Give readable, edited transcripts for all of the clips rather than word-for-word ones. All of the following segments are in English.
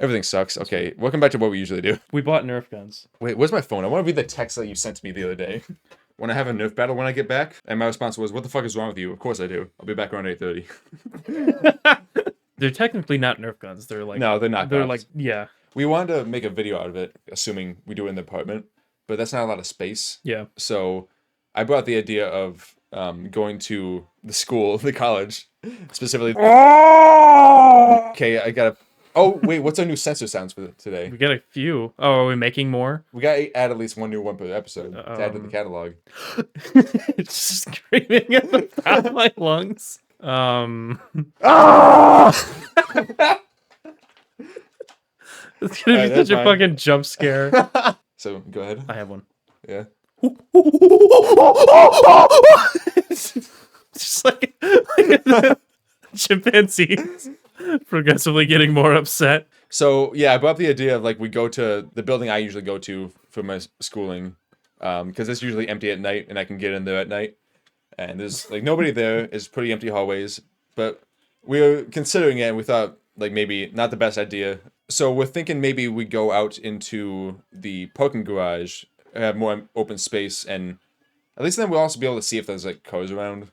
Everything sucks. Okay, welcome back to what we usually do. We bought Nerf guns. Wait, where's my phone? I want to read the text that you sent to me the other day. Want to have a Nerf battle when I get back? And my response was, what the fuck is wrong with you? Of course I do. I'll be back around 8:30. They're technically not Nerf guns. They're like No, they're not. They're like yeah. We wanted to make a video out of it, assuming we do it in the apartment, but that's not a lot of space. Yeah. So I brought the idea of going to the school, the college, specifically. Okay, I gotta. Oh wait, what's our new censor sounds for today? We got a few. Oh, are we making more? We gotta add at least one new one per episode to add to the catalog. It's screaming at the top of my lungs. It's gonna be such a fucking jump scare. So go ahead. I have one. Yeah. It's just like chimpanzees progressively getting more upset. So yeah, I brought up the idea of like we go to the building I usually go to for my schooling, because it's usually empty at night and I can get in there at night, and there's like nobody there. It's pretty empty hallways, but we were considering it and we thought like maybe not the best idea. So we're thinking maybe we go out into the parking garage, have more open space, and at least then we'll also be able to see if there's like cars around,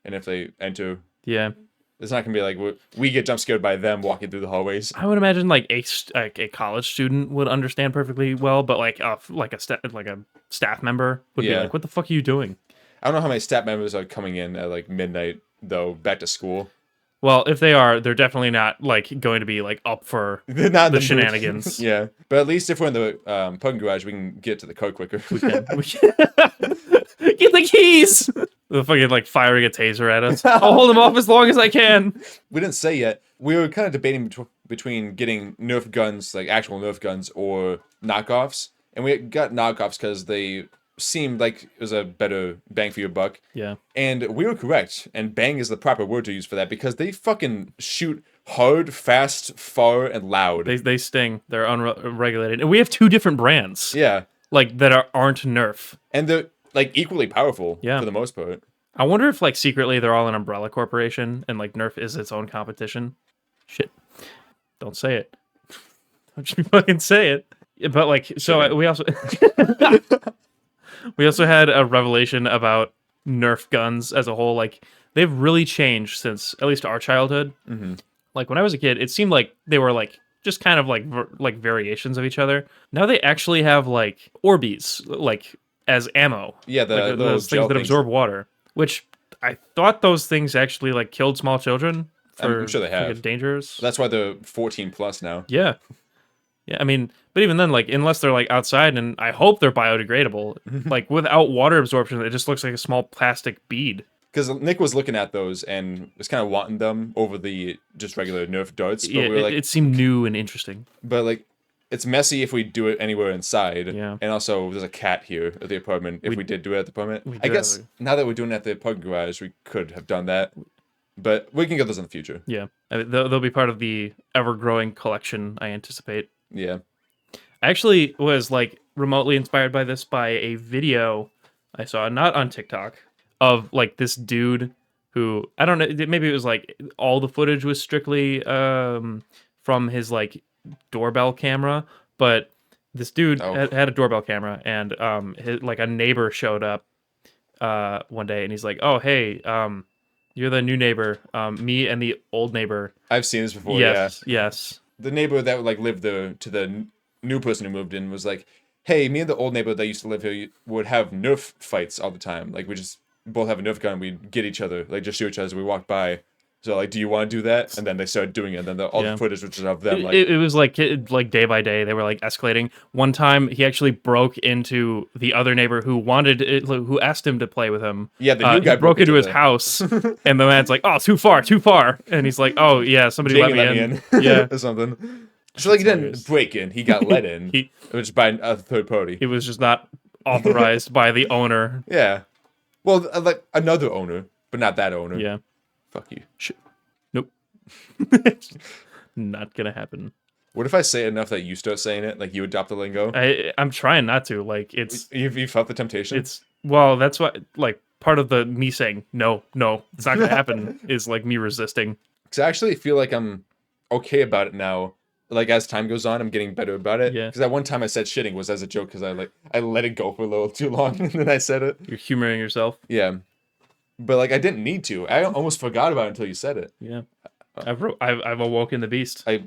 and if they enter. Yeah. It's not gonna be like we get jump scared by them walking through the hallways. I would imagine like a college student would understand perfectly well, but like a staff member would be like, "What the fuck are you doing?" I don't know how many staff members are coming in at like midnight though, back to school. Well, if they are, they're definitely not like going to be like up for the shenanigans. Yeah, but at least if we're in the parking garage, we can get to the car quicker. We can. Get the keys. The fucking like firing a taser at us. I'll hold him off as long as I can. We didn't say yet. We were kind of debating between getting Nerf guns, like actual Nerf guns, or knockoffs, and we got knockoffs because they seemed like it was a better bang for your buck. Yeah. And we were correct. And bang is the proper word to use for that because they fucking shoot hard, fast, far, and loud. They sting. They're unregulated. And we have two different brands. Yeah. Like that aren't Nerf. And they're like equally powerful for the most part. I wonder if like secretly they're all an umbrella corporation and like Nerf is its own competition. Shit. Don't say it. Don't you fucking say it. But like, so we also... We also had a revelation about Nerf guns as a whole. Like, they've really changed since at least our childhood. Mm-hmm. Like, when I was a kid, it seemed like they were like just kind of like variations of each other. Now they actually have like Orbeez, like as ammo. Yeah, those things that absorb water. Which I thought those things actually like killed small children. I'm sure they have. Dangerous. That's why they're 14 plus now. Yeah. Yeah, I mean, but even then, like, unless they're, like, outside, and I hope they're biodegradable, like, without water absorption, it just looks like a small plastic bead. Because Nick was looking at those and was kind of wanting them over the just regular Nerf darts. But yeah, we were like, it seemed new and interesting. But, like, it's messy if we do it anywhere inside. Yeah. And also, there's a cat here at the apartment if we did do it at the apartment. I guess now that we're doing it at the parking garage, we could have done that. But we can get those in the future. Yeah. I mean, they'll be part of the ever-growing collection, I anticipate. Yeah. I actually was like remotely inspired by this by a video I saw, not on TikTok, of like this dude who, I don't know, maybe it was like all the footage was strictly from his like doorbell camera, but this dude had a doorbell camera, and like a neighbor showed up one day, and he's like, "Oh, hey, you're the new neighbor. Me and the old neighbor." I've seen this before. Yes. The neighbor that like lived there to the new person who moved in was like, "Hey, me and the old neighbor that used to live here would have Nerf fights all the time. Like we just both have a Nerf gun. We'd get each other, like just shoot each other as we walk by. So like, do you want to do that?" And then they started doing it. And then all the footage was just of them. Like it was like day by day they were like escalating. One time he actually broke into the other neighbor who asked him to play with him. Yeah, the new guy broke into his house, and the man's like, "Oh, too far," and he's like, "Oh yeah, somebody let me in." Yeah, or something. So like he didn't break in; he got let in. It was by a third party. He was just not authorized by the owner. Yeah, well, like another owner, but not that owner. Yeah. Fuck you. Shit. Nope. Not gonna happen. What if I say enough that you start saying it? Like you adopt the lingo? I'm trying not to. Like it's. You felt the temptation? Well, that's what like part of the me saying no, it's not gonna happen is like me resisting. Because I actually feel like I'm okay about it now like as time goes on, I'm getting better about it. Yeah. Because at one time I said shitting was as a joke because I let it go for a little too long and then I said it. You're humoring yourself. Yeah, but like I didn't need to. I almost forgot about it until you said it. Yeah. I've awoken the beast. I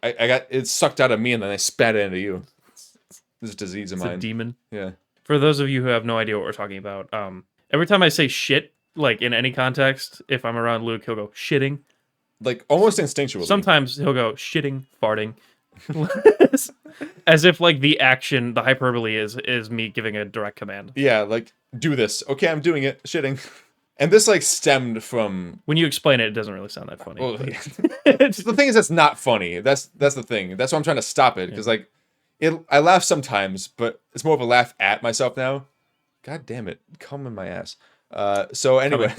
got it sucked out of me and then I spat it into you. This disease of It's a mine. demon. Yeah. For those of you who have no idea what we're talking about, every time I say shit, like in any context, if I'm around Luke, he'll go shitting. Like almost instinctually. Sometimes he'll go shitting, farting, as if like the action, the hyperbole is me giving a direct command. Yeah, like do this. Okay, I'm doing it. Shitting. And this like stemmed from. When you explain it, it doesn't really sound that funny. Well, but- yeah. The thing is, it's not funny. That's the thing. That's why I'm trying to stop it because like, I laugh sometimes, but it's more of a laugh at myself now. God damn it! Come in my ass. So anyway,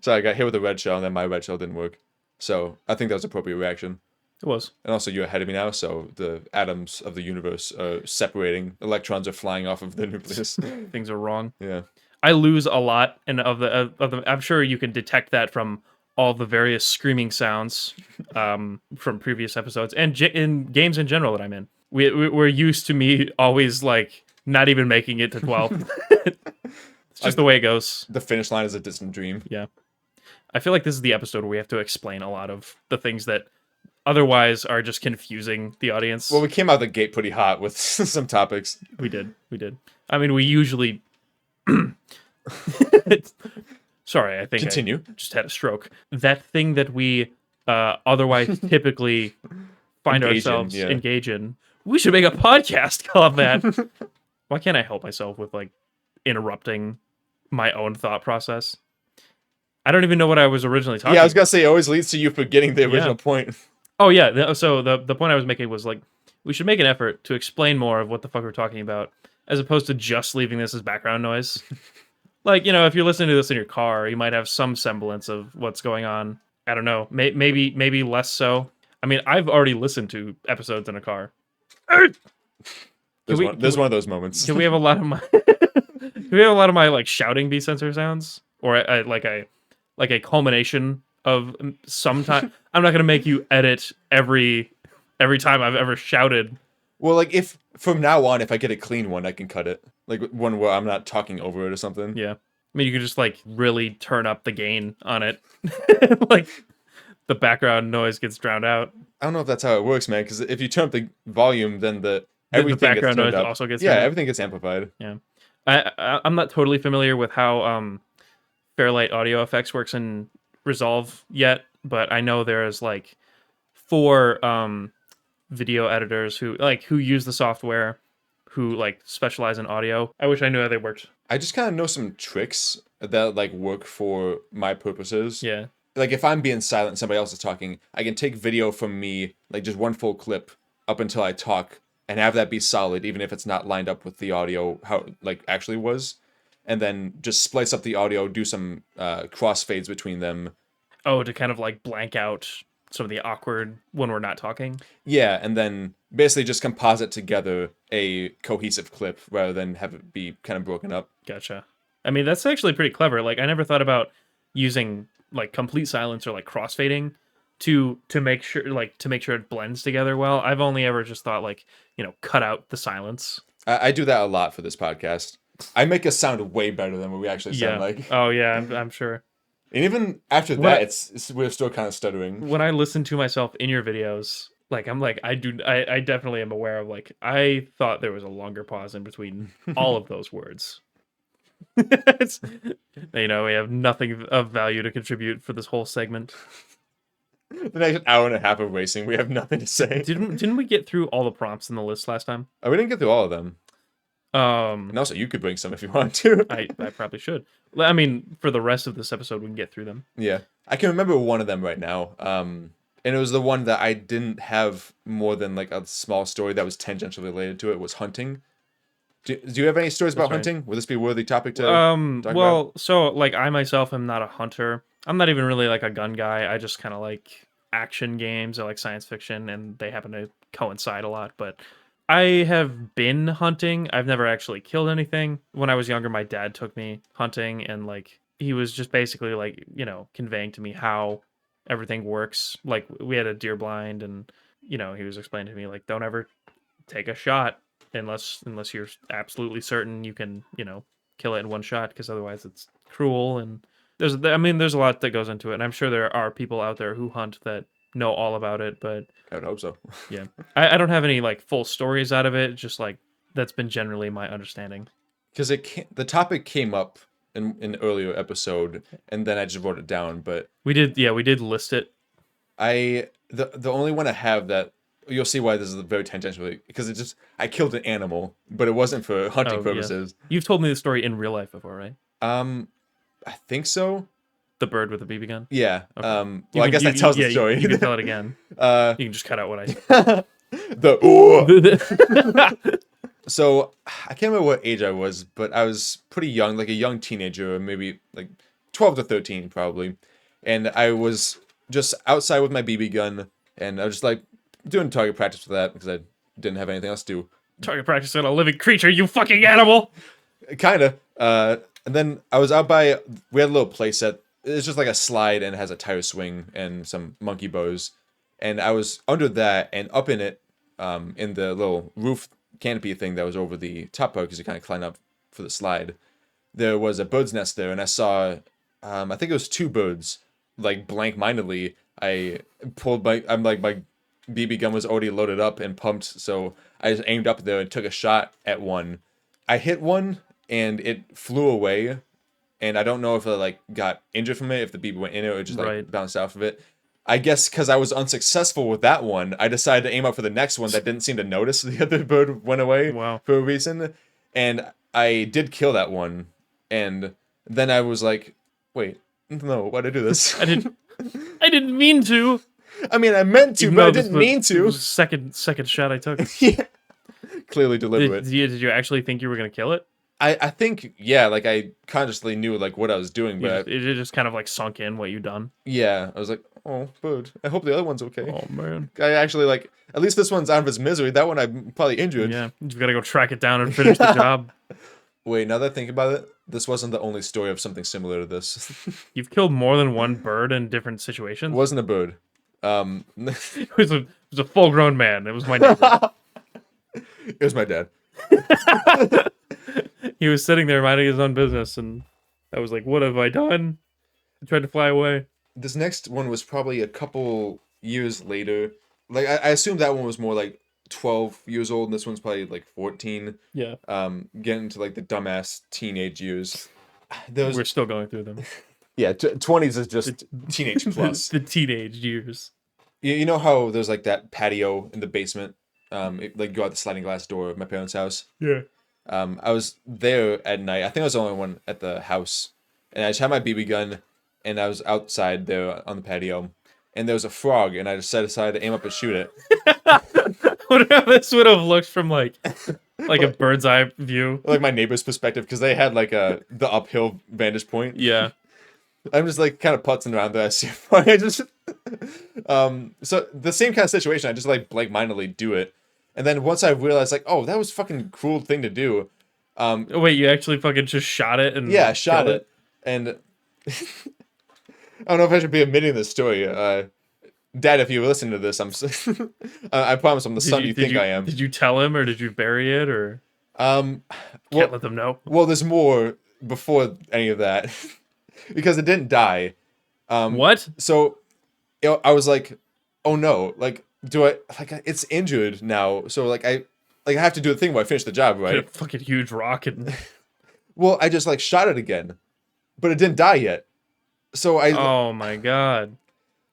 so I got hit with a red shell, and then my red shell didn't work. So I think that was appropriate reaction. It was. And also, you're ahead of me now, so the atoms of the universe are separating. Electrons are flying off of the nucleus. Things are wrong. Yeah. I lose a lot, and of the I'm sure you can detect that from all the various screaming sounds from previous episodes and in games in general that I'm in. We're used to me always like not even making it to 12. It's just the way it goes. The finish line is a distant dream. Yeah. I feel like this is the episode where we have to explain a lot of the things that otherwise are just confusing the audience. Well, we came out the gate pretty hot with some topics. We did. I mean, we usually. Sorry, I think Continue. I just had a stroke. That thing that we otherwise typically find Engage in, ourselves yeah. engage in. We should make a podcast called that. Why can't I help myself with like interrupting my own thought process? I don't even know what I was originally talking. Yeah, I was gonna say it always leads to you forgetting the original point. Oh yeah. So the point I was making was like we should make an effort to explain more of what the fuck we're talking about, as opposed to just leaving this as background noise. Like, you know, if you're listening to this in your car, you might have some semblance of what's going on. I don't know. Maybe less so. I mean, I've already listened to episodes in a car. There's one of those moments. Can we have a lot of my? Can we have a lot of my like shouting be sensor sounds, or like a culmination of some time? I'm not gonna make you edit every time I've ever shouted. Well, like if from now on, if I get a clean one, I can cut it. Like one where I'm not talking over it or something. Yeah. I mean, you could just like really turn up the gain on it. Like the background noise gets drowned out. I don't know if that's how it works, man. Because if you turn up the volume, then The everything background gets noise turned up. also gets Yeah, turned up. everything gets amplified. Yeah. I'm not totally familiar with how Fairlight Audio Effects works in Resolve yet, but I know there's like 4 video editors who use the software, who like specialize in audio. I wish I knew how they worked. I just kind of know some tricks that like work for my purposes. Yeah. Like if I'm being silent and somebody else is talking, I can take video from me, like just one full clip up until I talk, and have that be solid, even if it's not lined up with the audio how it, like actually was, and then just splice up the audio, do some crossfades between them. Oh, to kind of like blank out some of the awkward when we're not talking. Yeah, and then basically just composite together a cohesive clip rather than have it be kind of broken up. Gotcha. I mean, that's actually pretty clever. Like, I never thought about using like complete silence or like crossfading to make sure it blends together well. I've only ever just thought like, you know, cut out the silence. I do that a lot for this podcast. I make us sound way better than what we actually sound like. Oh yeah, I'm sure. And even after that, we're still kind of stuttering. When I listen to myself in your videos, like I'm like I definitely am aware of like I thought there was a longer pause in between all of those words. You know, we have nothing of value to contribute for this whole segment. The next hour and a half of racing, we have nothing to say. Didn't we get through all the prompts in the list last time? Oh, we didn't get through all of them. And also, you could bring some if you want to. I probably should. I mean, for the rest of this episode, we can get through them. Yeah. I can remember one of them right now. And it was the one that I didn't have more than like a small story that was tangentially related to it, was hunting. Do you have any stories about hunting? Would this be a worthy topic to talk about? So like I myself am not a hunter. I'm not even really like a gun guy. I just kind of like action games or like science fiction, and they happen to coincide a lot. But I have been hunting. I've never actually killed anything. When I was younger, my dad took me hunting, and like he was just basically like, you know, conveying to me how everything works. Like we had a deer blind, and he was explaining to me like, don't ever take a shot unless you're absolutely certain you can kill it in one shot, because otherwise it's cruel. And there's a lot that goes into it, and I'm sure there are people out there who hunt that know all about it, but I would hope so. yeah, I don't have any like full stories out of it, just like that's been generally my understanding. Because the topic came up in an earlier episode, and then I just wrote it down. But We did list it. The only one I have that you'll see why this is very tangential, because I killed an animal, but it wasn't for hunting Oh, purposes. You've told me the story in real life before, right? I think so. The bird with the BB gun. Yeah. Okay. Well, I guess that tells the story. You can tell it again. You can just cut out what I said. So I can't remember what age I was, but I was pretty young, like a young teenager, maybe like 12 to 13 probably. And I was just outside with my BB gun, and I was just like doing target practice for that because I didn't have anything else to do. Target practice on a living creature, you fucking animal! Kinda. And then I was out we had a little play set. It's just like a slide, and it has a tire swing and some monkey bows. And I was under that and up in it, in the little roof canopy thing that was over the top part, because you kind of climb up for the slide. There was a bird's nest there, and I saw, I think it was 2 birds, like blank-mindedly. My BB gun was already loaded up and pumped, so I just aimed up there and took a shot at one. I hit one, and it flew away, and I don't know if I got injured from it, if the BB went in it, or just bounced off of it. I guess because I was unsuccessful with that one, I decided to aim up for the next one that didn't seem to notice the other bird went away for a reason. And I did kill that one. And then I was like, wait, no, why'd I do this? I didn't mean to. I mean, I meant to, but I didn't mean to. Second shot I took. Yeah. Clearly deliberate. Did you actually think you were going to kill it? I think, yeah, I consciously knew what I was doing, but it just kind of sunk in what you'd done. Yeah, I was like, oh, bird. I hope the other one's okay. Oh man. I actually at least this one's out of its misery. That one I'm probably injured. Yeah, you've got to go track it down and finish the job. Wait, now that I think about it, this wasn't the only story of something similar to this. You've killed more than one bird in different situations? It wasn't a bird. It was a full-grown man. It was my neighbor. It was my dad. He was sitting there minding his own business, and I was like, what have I done? I tried to fly away. This next one was probably a couple years later. I assume that one was more 12 years old, and this one's probably 14. Yeah. Getting to the dumbass teenage years. We're still going through them. Yeah, 20s is just teenage plus. The teenage years. You know how there's that patio in the basement? Go out the sliding glass door of my parents' house? Yeah. I was there at night. I think I was the only one at the house. And I just had my BB gun, and I was outside there on the patio. And there was a frog, and I just decided to aim up and shoot it. What if this would have looked from a bird's eye view? My neighbor's perspective, because they had the uphill vantage point. Yeah. I'm just kind of putzing around there. I see a frog. I just so the same kind of situation. I just blank-mindedly do it. And then once I realized, oh, that was a fucking cruel thing to do. Wait, you actually fucking just shot it? And yeah, shot it. And I don't know if I should be admitting this story. Dad, if you're listening to this, I promise I'm the son you think I am. Did you tell him, or did you bury it, or? Can't let them know. Well, there's more before any of that. Because it didn't die. What? So I was like, oh no, do I it's injured now, so I have to do the thing where I finish the job, right? Get a fucking huge rock and well, I just shot it again, but it didn't die yet. So oh my god.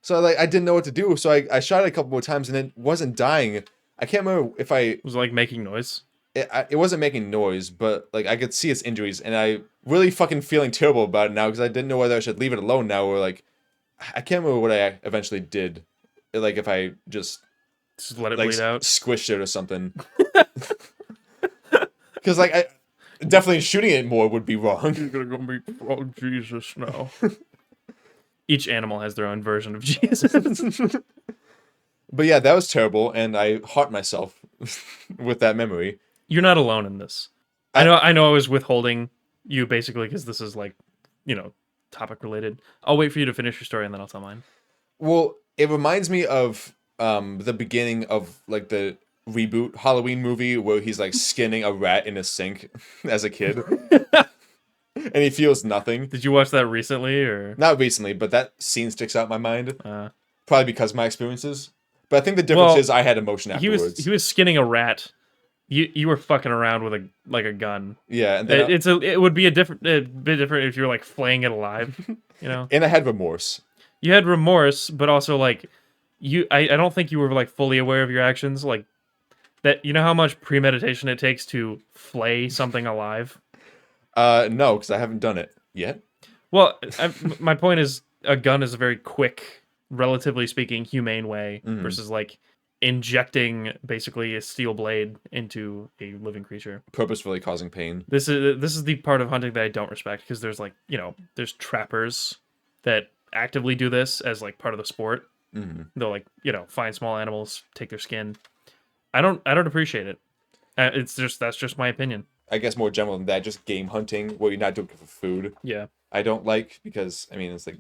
So I didn't know what to do, so I shot it a couple more times, and it wasn't dying. I can't remember if it was making noise. It wasn't making noise, but I could see its injuries, and I really fucking feeling terrible about it now, because I didn't know whether I should leave it alone now, or I can't remember what I eventually did. If I just let it bleed out, squished it or something. Because I definitely shooting it more would be wrong. You're gonna go meet frog Jesus now. Each animal has their own version of Jesus. But yeah, that was terrible, and I haunt myself with that memory. You're not alone in this. I know I was withholding you basically because this is topic related. I'll wait for you to finish your story and then I'll tell mine. Well, it reminds me of the beginning of like the reboot Halloween movie where he's like skinning a rat in a sink as a kid, and he feels nothing. Did you watch that recently or? Not recently, but that scene sticks out in my mind. Uh, Probably because of my experiences. But I think the difference Well, is I had emotion afterwards. he was skinning a rat. You were fucking around with a gun. Yeah, and then It would be a bit different if you were like flaying it alive. You know, and I had remorse. you had remorse, but also like I don't think you were like fully aware of your actions. Like that, you know how much premeditation it takes to flay something alive. No, because I haven't done it yet. Well, my point is, a gun is a very quick, relatively speaking, humane way versus like injecting basically a steel blade into a living creature. Purposefully causing pain. This is the part of hunting that I don't respect, because there's like, there's trappers that actively do this as like part of the sport. They'll like, find small animals, take their skin. I don't appreciate it. That's just my opinion. I guess more general than that, just game hunting where you're not doing it for food. Yeah. I don't like, because I mean it's like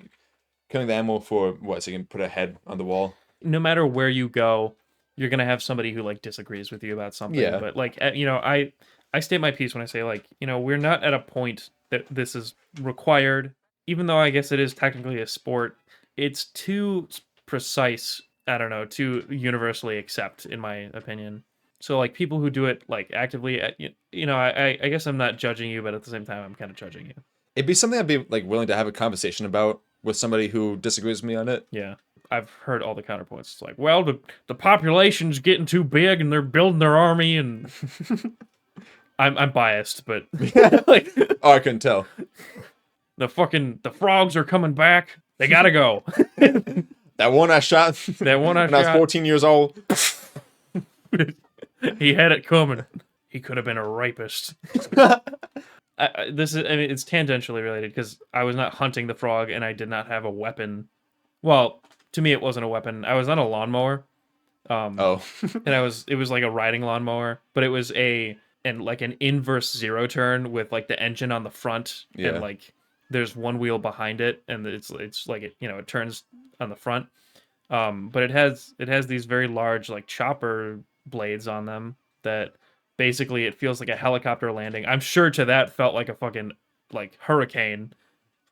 killing the animal for what, so you can put a head on the wall. No matter where you go, you're gonna have somebody who like disagrees with you about something. Yeah. But like, I state my piece when I say like, we're not at a point that this is required. Even though I guess it is technically a sport, it's too precise. I don't know, to universally accept, in my opinion. So like people who do it like actively, I guess I'm not judging you, but at the same time I'm kind of judging you. It'd be something I'd be like willing to have a conversation about with somebody who disagrees with me on it. Yeah. I've heard all the counterpoints. It's like, well, the population's getting too big and they're building their army, and I'm biased, but like, Oh, I couldn't tell. the frogs are coming back. They gotta go. That one I shot That one when I was 14 years old. He had it coming. He could have been a rapist. It's tangentially related because I was not hunting the frog and I did not have a weapon. Well, to me, it wasn't a weapon. I was on a lawnmower. And it was like a riding lawnmower, but it was an inverse zero turn with like the engine on the front, and like there's one wheel behind it, and it's like it turns on the front. But it has these very large like chopper blades on them that basically it feels like a helicopter landing. I'm sure to that felt like a fucking like hurricane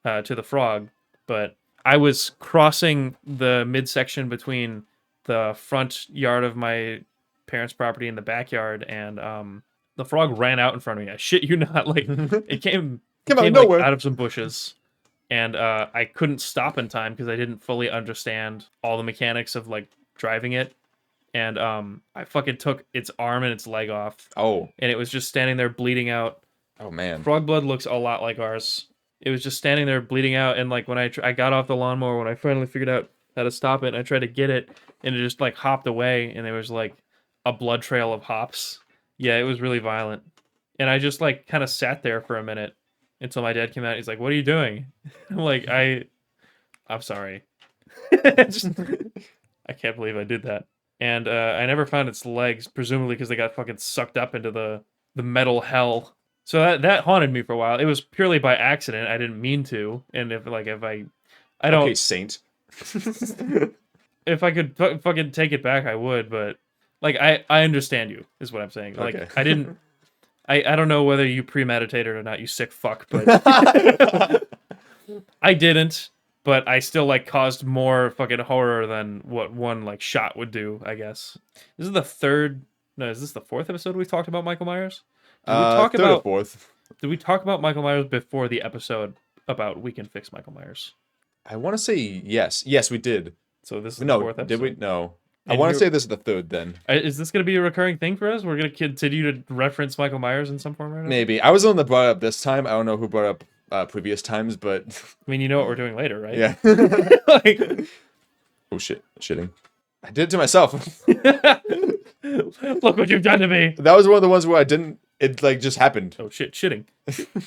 to the frog, but I was crossing the midsection between the front yard of my parents' property and the backyard, and the frog ran out in front of me. I shit you not, like it came out of like, nowhere out of some bushes. And I couldn't stop in time because I didn't fully understand all the mechanics of like driving it. And I fucking took its arm and its leg off. Oh. And it was just standing there bleeding out. Oh, man. Frog blood looks a lot like ours. It was just standing there bleeding out. And like when I got off the lawnmower, when I finally figured out how to stop it, and I tried to get it, and it just like hopped away. And there was like a blood trail of hops. Yeah, it was really violent. And I just like kind of sat there for a minute until my dad came out. He's like, "What are you doing?" I'm like, I'm sorry. I can't believe I did that. And I never found its legs, presumably because they got fucking sucked up into the metal hell. So that haunted me for a while. It was purely by accident. I didn't mean to. And if I don't. Okay, saint. If I could fucking take it back, I would. But like, I understand you, is what I'm saying. Like, Okay. I didn't. I don't know whether you premeditated or not, you sick fuck, but I didn't. But I still like caused more fucking horror than what one like shot would do, I guess. Is this the fourth episode we talked about Michael Myers? Did we talk third about or fourth. Did we talk about Michael Myers before the episode about We Can Fix Michael Myers? I want to say yes. Yes, we did. So this is the fourth episode. Did we? No. And I want to say this is the third then. Is this going to be a recurring thing for us? We're going to continue to reference Michael Myers in some form or another? Maybe. I was the one that brought it up this time. I don't know who brought it up previous times, but I mean, you know what we're doing later, right? yeah. Like, oh shit, shitting. I did it to myself. look what you've done to me. That was one of the ones where I didn't. It like just happened. Oh shit, shitting.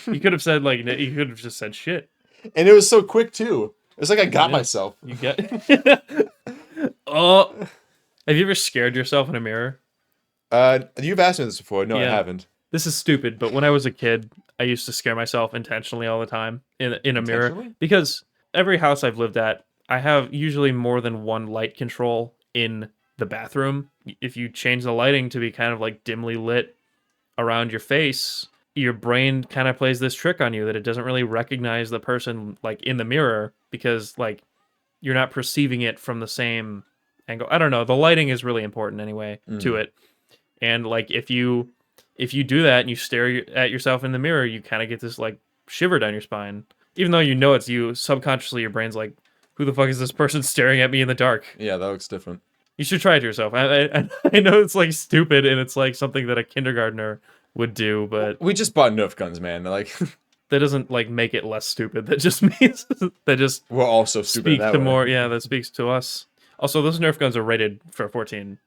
You could have said you could have just said shit. And it was so quick too. It's like I got myself. You get. Oh, have you ever scared yourself in a mirror? You've asked me this before. No, I Yeah. haven't. This is stupid, but when I was a kid, I used to scare myself intentionally all the time in a mirror, Intentionally? because every house I've lived at, I have usually more than one light control in the bathroom. If you change the lighting to be kind of like dimly lit around your face, your brain kind of plays this trick on you that it doesn't really recognize the person like in the mirror because like you're not perceiving it from the same angle. I don't know. The lighting is really important anyway to it. And like if you do that and you stare at yourself in the mirror, you kind of get this like shiver down your spine. Even though you know it's you, subconsciously your brain's like, who the fuck is this person staring at me in the dark? Yeah, that looks different. You should try it yourself. I know it's like stupid and it's like something that a kindergartner would do, but We just bought Nerf guns, man. Like, that doesn't like make it less stupid. That just means that just we're all so stupid speaks that to way. more. Yeah, that speaks to us. Also, those Nerf guns are rated for 14.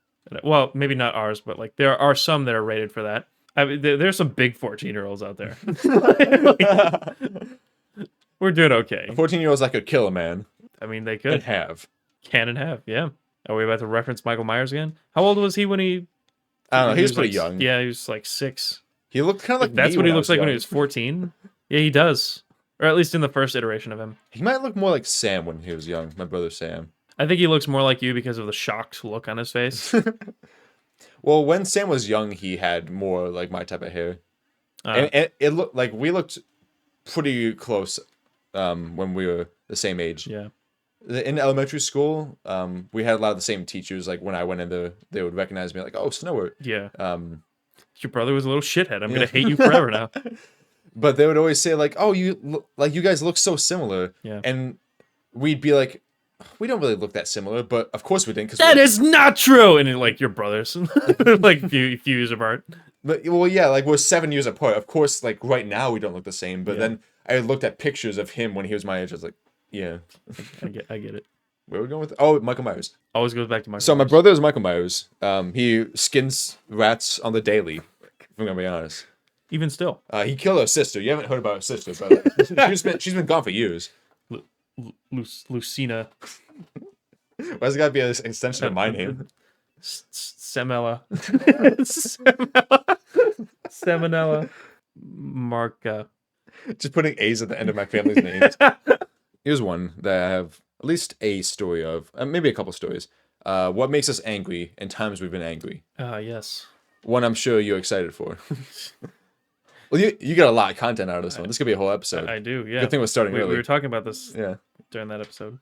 Well, maybe not ours, but like there are some that are rated for that. I mean, there's some big 14-year-olds out there. We're doing okay. 14-year-olds that could kill a man. I mean, they And could. have. Can and have, yeah. Are we about to reference Michael Myers again? How old was he when he... I don't know. He was pretty like, young. Yeah, he was like 6. He looked kind of like That's me what he when I looks like when he young. was 14? Yeah, he does. Or at least in the first iteration of him. He might look more like Sam when he was young. My brother Sam. I think he looks more like you because of the shocked look on his face. Well, when Sam was young, he had more like my type of hair. Uh, And it looked like we looked pretty close when we were the same age. yeah. In elementary school, we had a lot of the same teachers. Like when I went in there, they would recognize me like, "Oh, Snower." Yeah. Um, Your brother was a little shithead. I'm gonna hate you forever now. but they would always say like, "Oh, you guys look so similar." Yeah. And we'd be like, "We don't really look that similar," but of course we didn't. Because That is not true. And like your brothers, like few years apart. But well, yeah, like we're 7 years apart. Of course, like right now we don't look the same. But Yeah. then I looked at pictures of him when he was my age. I was like, yeah, I get it. where are we going with? Oh, Michael Myers. Always goes back to my. So my brother is Michael Myers. He skins rats on the daily. If I'm gonna be honest. Even still, He killed her sister. You haven't heard about her sister, but she's been gone for years. Lucina Why's it gotta be an extension of my name? Semella, Seminella, Marca. Just putting A's at the end of my family's names. Here's one that I have at least a story of, maybe a couple stories. What makes us angry and times we've been angry. Yes. One I'm sure you're excited for. Well, you got a lot of content out of this one. This could be a whole episode. I do. Yeah. Good thing we're starting we early. were talking about this Yeah. during that episode.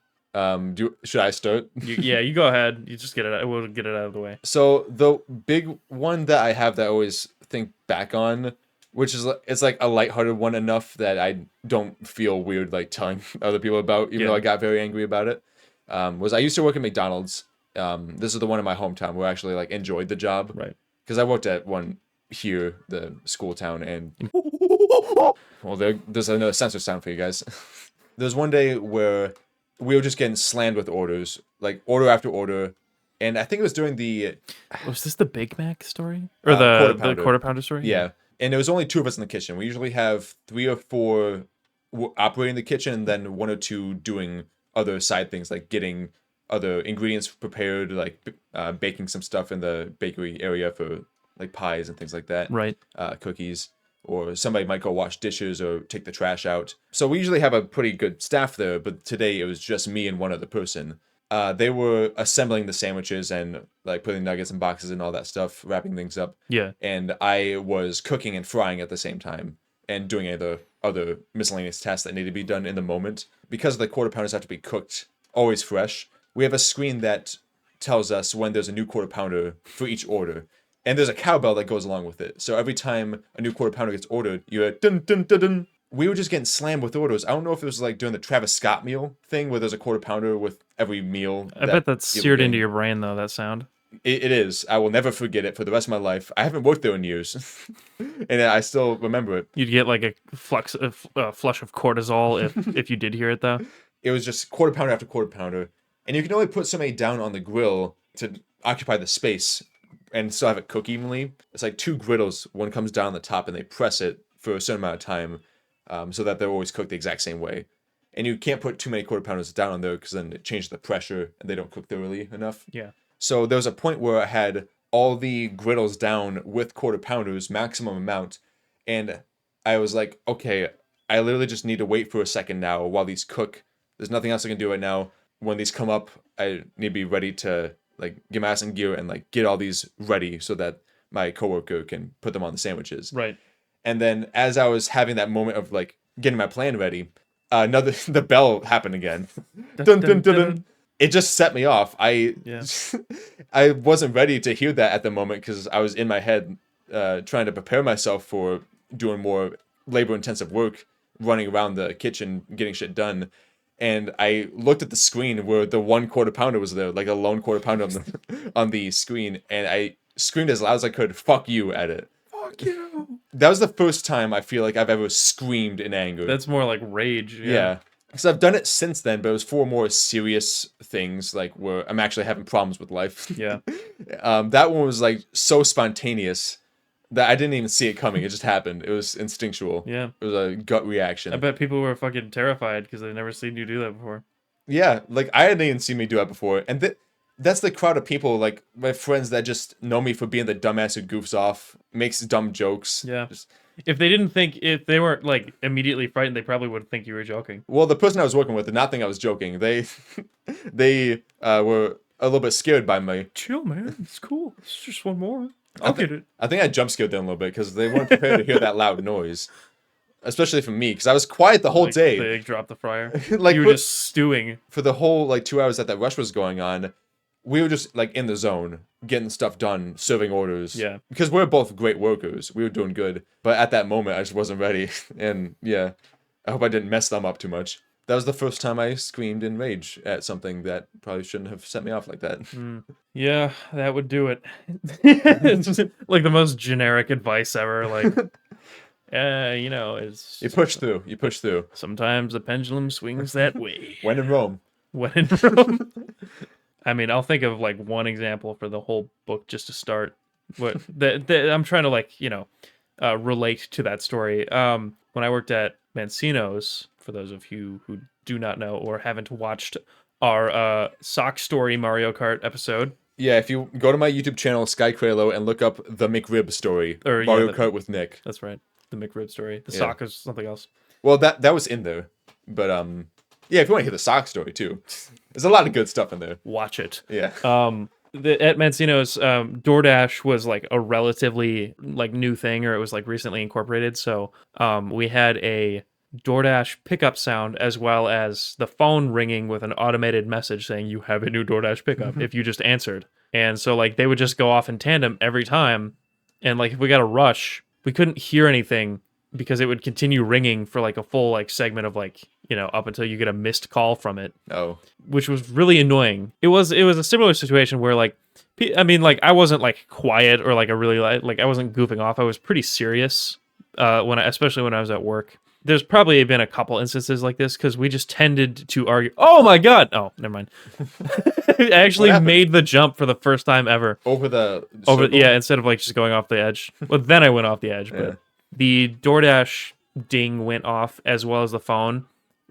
Should I start? You go ahead. You just get it. We'll get it out of the way. So the big one that I have that I always think back on, which is it's like a lighthearted one enough that I don't feel weird like telling other people about, even though I got very angry about it. Was I used to work at McDonald's. This is the one in my hometown where I actually like enjoyed the job. Right. Because I worked at one here, the school town, and well, there's another sensor sound for you guys. There's one day where we were just getting slammed with orders, like order after order, and I think it was during the Was this the Big Mac story or the quarter pounder story? Yeah, and there was only 2 of us in the kitchen. We usually have 3 or 4 operating the kitchen, and then 1 or 2 doing other side things like getting other ingredients prepared, like baking some stuff in the bakery area for like pies and things like that. Right. Cookies, or somebody might go wash dishes or take the trash out. So we usually have a pretty good staff there, but today it was just me and one other person. They were assembling the sandwiches and like putting nuggets in boxes and all that stuff, wrapping things up. Yeah. And I was cooking and frying at the same time and doing other miscellaneous tasks that need to be done in the moment. Because the quarter pounders have to be cooked always fresh, we have a screen that tells us when there's a new quarter pounder for each order. And there's a cowbell that goes along with it. So every time a new quarter pounder gets ordered, you hear dun dun dun dun. We were just getting slammed with orders. I don't know if it was like during the Travis Scott meal thing where there's a quarter pounder with every meal. I bet that's seared into your brain though, that sound. It is. I will never forget it for the rest of my life. I haven't worked there in years. And I still remember it. You'd get like a flush of cortisol if you did hear it though. It was just quarter pounder after quarter pounder. And you can only put somebody down on the grill to occupy the space and still have it cook evenly. It's like 2 griddles. One comes down the top and they press it for a certain amount of time so that they're always cooked the exact same way. And you can't put too many quarter pounders down on there because then it changes the pressure and they don't cook thoroughly enough. Yeah. So there was a point where I had all the griddles down with quarter pounders, maximum amount. And I was like, okay, I literally just need to wait for a second now while these cook. There's nothing else I can do right now. when these come up, I need to be ready to like get my ass in gear and like get all these ready so that my coworker can put them on the sandwiches. Right. And then as I was having that moment of like getting my plan ready, the bell happened again. Dun, dun, dun, dun. It just set me off. Yeah. I wasn't ready to hear that at the moment because I was in my head trying to prepare myself for doing more labor-intensive work, running around the kitchen, getting shit done. And I looked at the screen where the 1 quarter pounder was there, like a lone quarter pounder on the screen, and I screamed as loud as I could, "Fuck you," at it. Fuck you. That was the first time I feel like I've ever screamed in anger. That's more like rage. Yeah. Because I've done it since then, but it was for more serious things, like where I'm actually having problems with life. Yeah. That one was like so spontaneous that I didn't even see it coming. It just happened. It was instinctual. Yeah. It was a gut reaction. I bet people were fucking terrified because they've never seen you do that before. Yeah, like I hadn't even seen me do that before. And that's the crowd of people, like my friends that just know me for being the dumbass who goofs off, makes dumb jokes. Yeah. Just, If they weren't like immediately frightened, they probably would think you were joking. well, the person I was working with did not think I was joking. They were a little bit scared by me. Chill, man. It's cool. It's just one more. I'll get it. I think I jump scared them a little bit because they weren't prepared to hear that loud noise. Especially from me, because I was quiet the whole day. They dropped the fryer. Like you were just stewing. For the whole like 2 hours that rush was going on, we were just like in the zone, getting stuff done, serving orders. Yeah. Because we're both great workers. We were doing good. But at that moment, I just wasn't ready. And yeah, I hope I didn't mess them up too much. That was the first time I screamed in rage at something that probably shouldn't have set me off like that. Yeah, that would do it. It's just like the most generic advice ever. Like, it's... You push through. You push through. Sometimes the pendulum swings that way. When in Rome. When in Rome. I mean, I'll think of like one example for the whole book just to start. What I'm trying to like, relate to that story. When I worked at Mancino's, for those of you who do not know or haven't watched our sock story Mario Kart episode. Yeah, if you go to my YouTube channel, Sky Cralo, and look up the McRib story, Mario Kart with Nick. That's right, the McRib story. The sock is something else. Well, that was in there, but yeah, if you want to hear the sock story too, there's a lot of good stuff in there. Watch it. Yeah. At Mancino's, DoorDash was like a relatively like new thing, or it was like recently incorporated. So we had a DoorDash pickup sound as well as the phone ringing with an automated message saying you have a new DoorDash pickup if you just answered. And so like they would just go off in tandem every time. And like if we got a rush, we couldn't hear anything because it would continue ringing for like a full like segment of like, up until you get a missed call from it. Oh. Which was really annoying. It was a similar situation where like, I mean, like I wasn't like quiet or like I wasn't goofing off. I was pretty serious especially when I was at work. There's probably been a couple instances like this because we just tended to argue. Oh my god! Oh, never mind. I actually made the jump for the first time ever. Over instead of like just going off the edge. Well, then I went off the edge, but the DoorDash ding went off as well as the phone,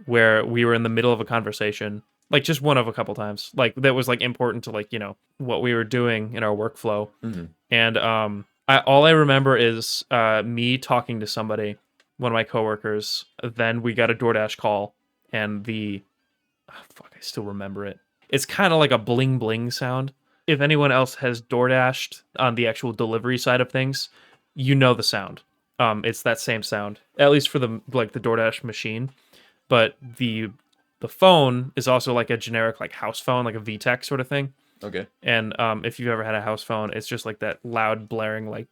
where we were in the middle of a conversation, like just one of a couple times, like that was like important to like what we were doing in our workflow, and all I remember is me talking to somebody. One of my coworkers. Then we got a DoorDash call, and I still remember it. It's kind of like a bling bling sound. If anyone else has DoorDashed on the actual delivery side of things, the sound. It's that same sound, at least for the DoorDash machine. But the phone is also like a generic like house phone, like a VTech sort of thing. Okay. And if you've ever had a house phone, it's just like that loud blaring like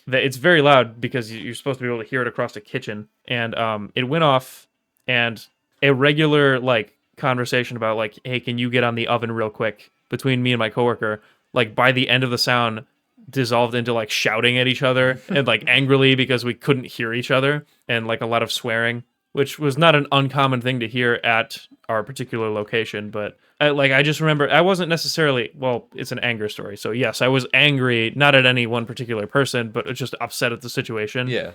it's very loud because you're supposed to be able to hear it across the kitchen. And it went off, and a regular like conversation about like, hey, can you get on the oven real quick between me and my coworker? Like by the end of the sound dissolved into like shouting at each other and like angrily because we couldn't hear each other, and like a lot of swearing, which was not an uncommon thing to hear at our particular location. But I just remember I wasn't necessarily, it's an anger story. So yes, I was angry, not at any one particular person, but just upset at the situation. Yeah.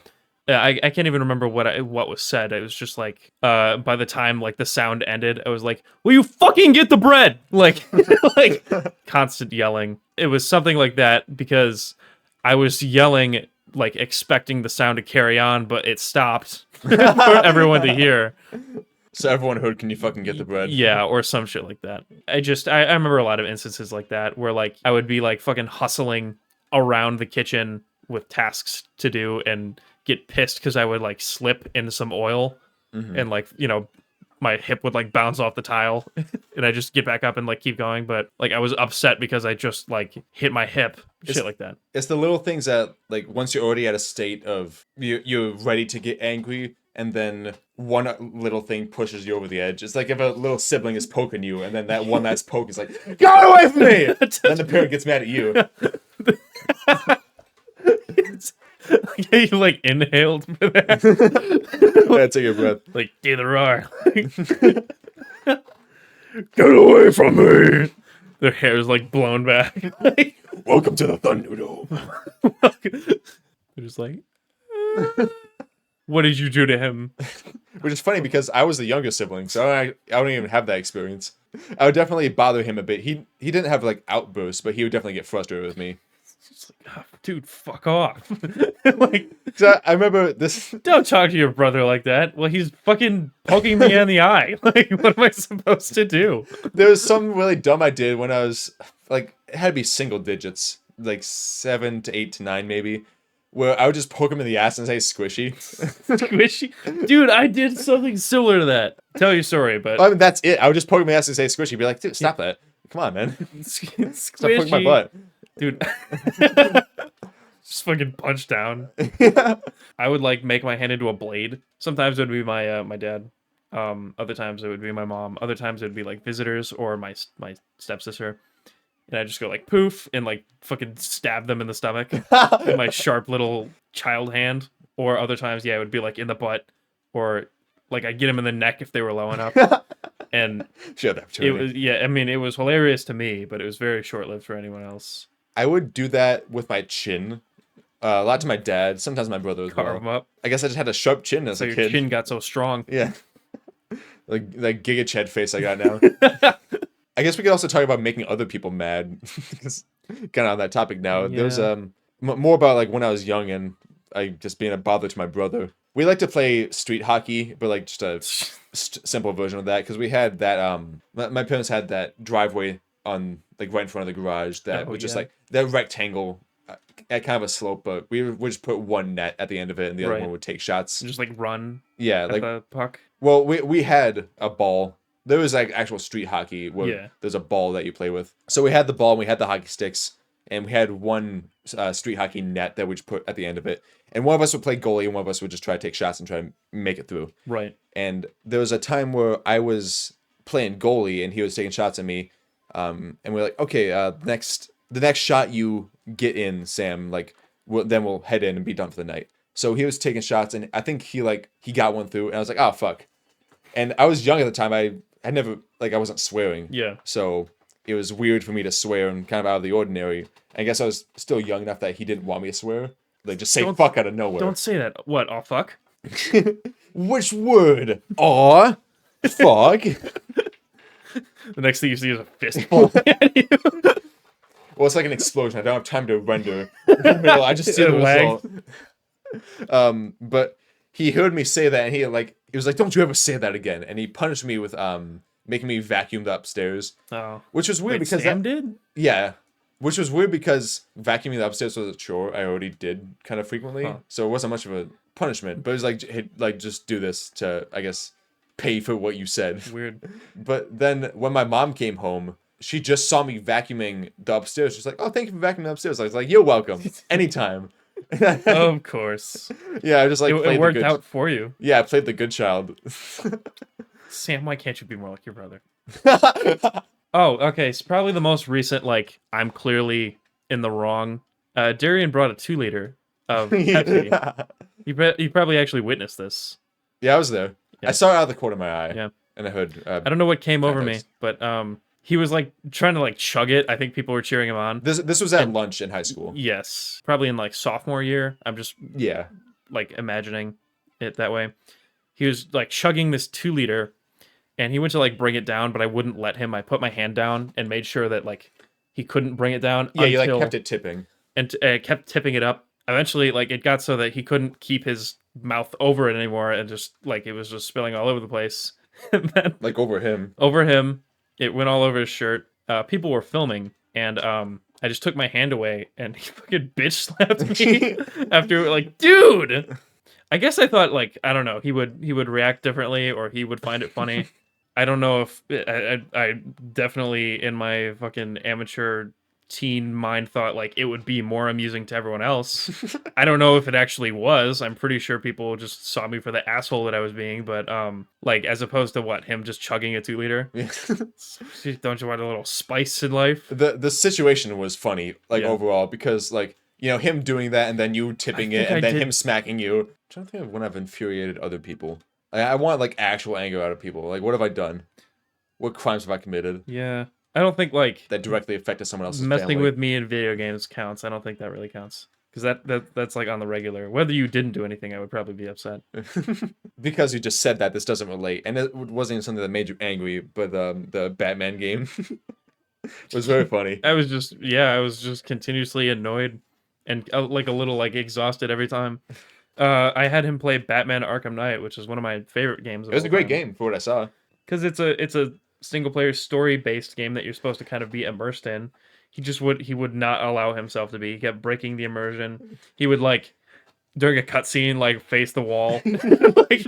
I can't even remember what was said. It was just like, by the time like the sound ended, I was like, will you fucking get the bread? Like, like constant yelling. It was something like that because I was yelling, like expecting the sound to carry on, but it stopped for everyone to hear. So everyone heard, "Can you fucking get the bread?" Yeah, or some shit like that. I remember a lot of instances like that where like I would be like fucking hustling around the kitchen with tasks to do and get pissed because I would like slip into some oil and like, my hip would like bounce off the tile and I just get back up and like keep going. But like I was upset because I just like hit my hip, shit like that. It's the little things that, like, once you're already at a state of you're ready to get angry, and then one little thing pushes you over the edge. It's like if a little sibling is poking you, and then that one that's poke is like, "Get away from me!" Then the parent gets mad at you. You like inhaled for that. Yeah, take a breath. Like, do the roar. Get away from me! Their hair is like blown back. Welcome to the Thunderdome. They're just like, what did you do to him? Which is funny because I was the younger sibling, so I don't even have that experience. I would definitely bother him a bit. He didn't have like outbursts, but he would definitely get frustrated with me. It's like, oh, dude, fuck off. Like, I remember this. Don't talk to your brother like that. Well, he's fucking poking me in the eye. Like, what am I supposed to do? There was something really dumb I did when I was like, it had to be single digits, like 7 to 8 to 9 maybe, where I would just poke him in the ass and say squishy. Squishy? Dude, I did something similar to that. Tell your story, but I mean, that's it. I would just poke him in the ass and say squishy. Be like, dude, stop that. Come on, man. Squishy. Stop poking my butt. Dude. Just fucking punch down. I would like make my hand into a blade. Sometimes it would be my my dad. Other times it would be my mom. Other times it would be like visitors or my stepsister. And I just go like poof and like fucking stab them in the stomach with my sharp little child hand. Or other times, yeah, it would be like in the butt, or like I get them in the neck if they were low enough. And it was, yeah, I mean, it was hilarious to me, but it was very short lived for anyone else. I would do that with my chin. A lot to my dad, sometimes my brother as well. Carve him up. I guess I just had a sharp chin as a kid. Your chin got so strong. Yeah. Like Giga Ched face I got now. I guess we could also talk about making other people mad. Kind of on that topic now. Yeah. There's more about like when I was young and I just being a bother to my brother. We like to play street hockey, but like just a simple version of that because we had that. My parents had that driveway on like right in front of the garage that was just like that rectangle at kind of a slope, but we would just put one net at the end of it, and the other one would take shots. Just like run. Yeah, at like the puck. Well, we had a ball. There was like actual street hockey where there's a ball that you play with. So we had the ball, and we had the hockey sticks, and we had one street hockey net that we just put at the end of it. And one of us would play goalie, and one of us would just try to take shots and try to make it through. Right. And there was a time where I was playing goalie, and he was taking shots at me. And we're like, okay, the next shot you get in, Sam, like, then we'll head in and be done for the night. So he was taking shots, and I think he got one through, and I was like, oh, fuck. And I was young at the time. I never, I wasn't swearing. Yeah. So it was weird for me to swear and kind of out of the ordinary. I guess I was still young enough that he didn't want me to swear. Like, just say fuck out of nowhere. Don't say that. What? Oh, fuck? Which word? Aw. Fuck. The next thing you see is a fist falling at you. Well, it's like an explosion. I don't have time to render. In the middle, I just see the result. But he heard me say that, and he was like, "Don't you ever say that again!" And he punished me with making me vacuum the upstairs. Oh, which was weird because Sam did. Yeah, which was weird because vacuuming the upstairs was a chore I already did kind of frequently, so it wasn't much of a punishment. But it was like, hey, just do this to, I guess, pay for what you said. Weird. But then when my mom came home, she just saw me vacuuming the upstairs. She's like, "Oh, thank you for vacuuming the upstairs." I was like, "You're welcome. Anytime." Of course. Yeah, I just it worked out for you. Yeah, I played the good child. Sam, why can't you be more like your brother? Oh, okay. So probably the most recent, I'm clearly in the wrong. Darian brought a 2-liter of Pepsi. Yeah. You probably actually witnessed this. Yeah, I was there. Yeah. I saw it out of the corner of my eye. Yeah. And I heard... I don't know what came over me, but he was trying to chug it. I think people were cheering him on. This was at lunch in high school. Yes. Probably in sophomore year. I'm just imagining it that way. He was chugging this 2-liter, and he went to bring it down, but I wouldn't let him. I put my hand down and made sure that he couldn't bring it down. Yeah, you kept it tipping. And kept tipping it up. Eventually, it got so that he couldn't keep his mouth over it anymore, and just it was just spilling all over the place. And then Like over him. over him, it went all over his shirt. People were filming, and I just took my hand away, and he fucking bitch slapped me after, like, dude. I guess I thought, like, I don't know, he would react differently, or he would find it funny. I don't know if I definitely in my fucking amateur teen mind thought like it would be more amusing to everyone else. I don't know if it actually was. I'm pretty sure people just saw me for the asshole that I was being, but like as opposed to what, him just chugging a 2 liter. Yeah. Don't you want a little spice in life? The situation was funny, like Yeah. overall, because like, you know, him doing that and then you tipping it think I and then did- him smacking you. I'm trying to think of when I've infuriated other people. I want like actual anger out of people. Like, what have I done? What crimes have I committed Yeah. I don't think like that directly affected someone else's messing family? with me in video games counts. I don't think that really counts. Because that's like on the regular. Whether you didn't do anything, I would probably be upset. Because you just said that, this doesn't relate, and it wasn't even something that made you angry. But the Batman game was very funny. I was just continuously annoyed and like a little like exhausted every time. I had him play Batman Arkham Knight, which is one of my favorite games. It was a great game for what I saw. Because it's a single player story based game that you're supposed to kind of be immersed in. He would not allow himself to be. He kept breaking the immersion. He would like during a cutscene like face the wall. Like,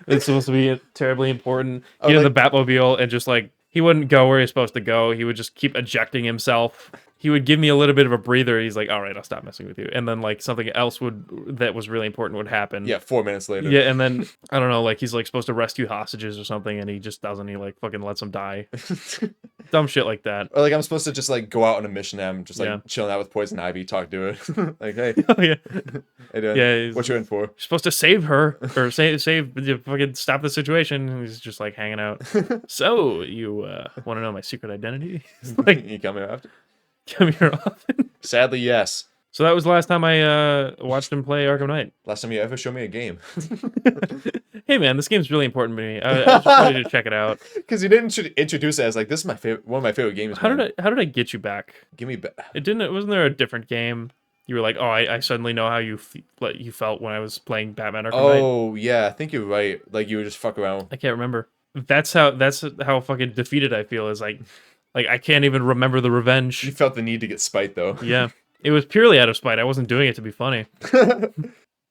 it's supposed to be terribly important. Oh, Get in like- the Batmobile and just like he wouldn't go where he's supposed to go. He would just keep ejecting himself. He would give me a little bit of a breather. He's like, "All right, I'll stop messing with you." And then like something else that was really important would happen. Yeah, 4 minutes later. Yeah, and then I don't know, like he's like supposed to rescue hostages or something, and he just doesn't. He like fucking lets them die. Dumb shit like that. Or like I'm supposed to just like go out on a mission and I'm just like Yeah. chilling out with Poison Ivy, talk to her. Like, hey, Oh yeah, hey dude, yeah. what you in for? You're supposed to save her or save fucking stop the situation. And he's just like hanging out. So you want to know my secret identity? He's like, You coming after? come here often. Sadly, yes. So that was the last time I watched him play Arkham Knight. Last time you ever showed me a game. Hey man, this game's really important to me. I just wanted to check it out. Because you didn't introduce it as like, this is my favorite, one of my favorite games. How man. did I get you back? Give me back. Wasn't there a different game? You were like, oh, I suddenly know how you felt when I was playing Batman Arkham Knight. Oh yeah, I think you're right. Like you would just fuck around. I can't remember. That's how fucking defeated I feel. Is like I can't even remember the You revenge. felt the need to get spite though. Yeah, it was purely out of spite. I wasn't doing it to be funny.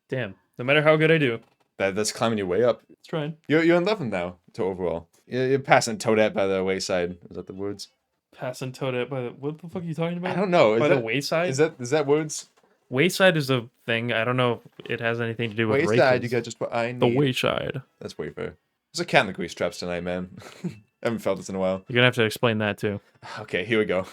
Damn. No matter how good I do, That's climbing your way up. it's trying. You're in 11 now to overall. You're passing Toadette by the wayside. Is that the words? Passing Toadette by the what the fuck are you talking about? I don't know. By the wayside. Is that words? Wayside is a thing. I don't know if it has anything to do with Wayside, races. you got just what I need. The wayside. That's way fair. There's a cat in the grease traps tonight, man. I haven't felt this in a while. You're gonna have to explain that too. Okay, here we go.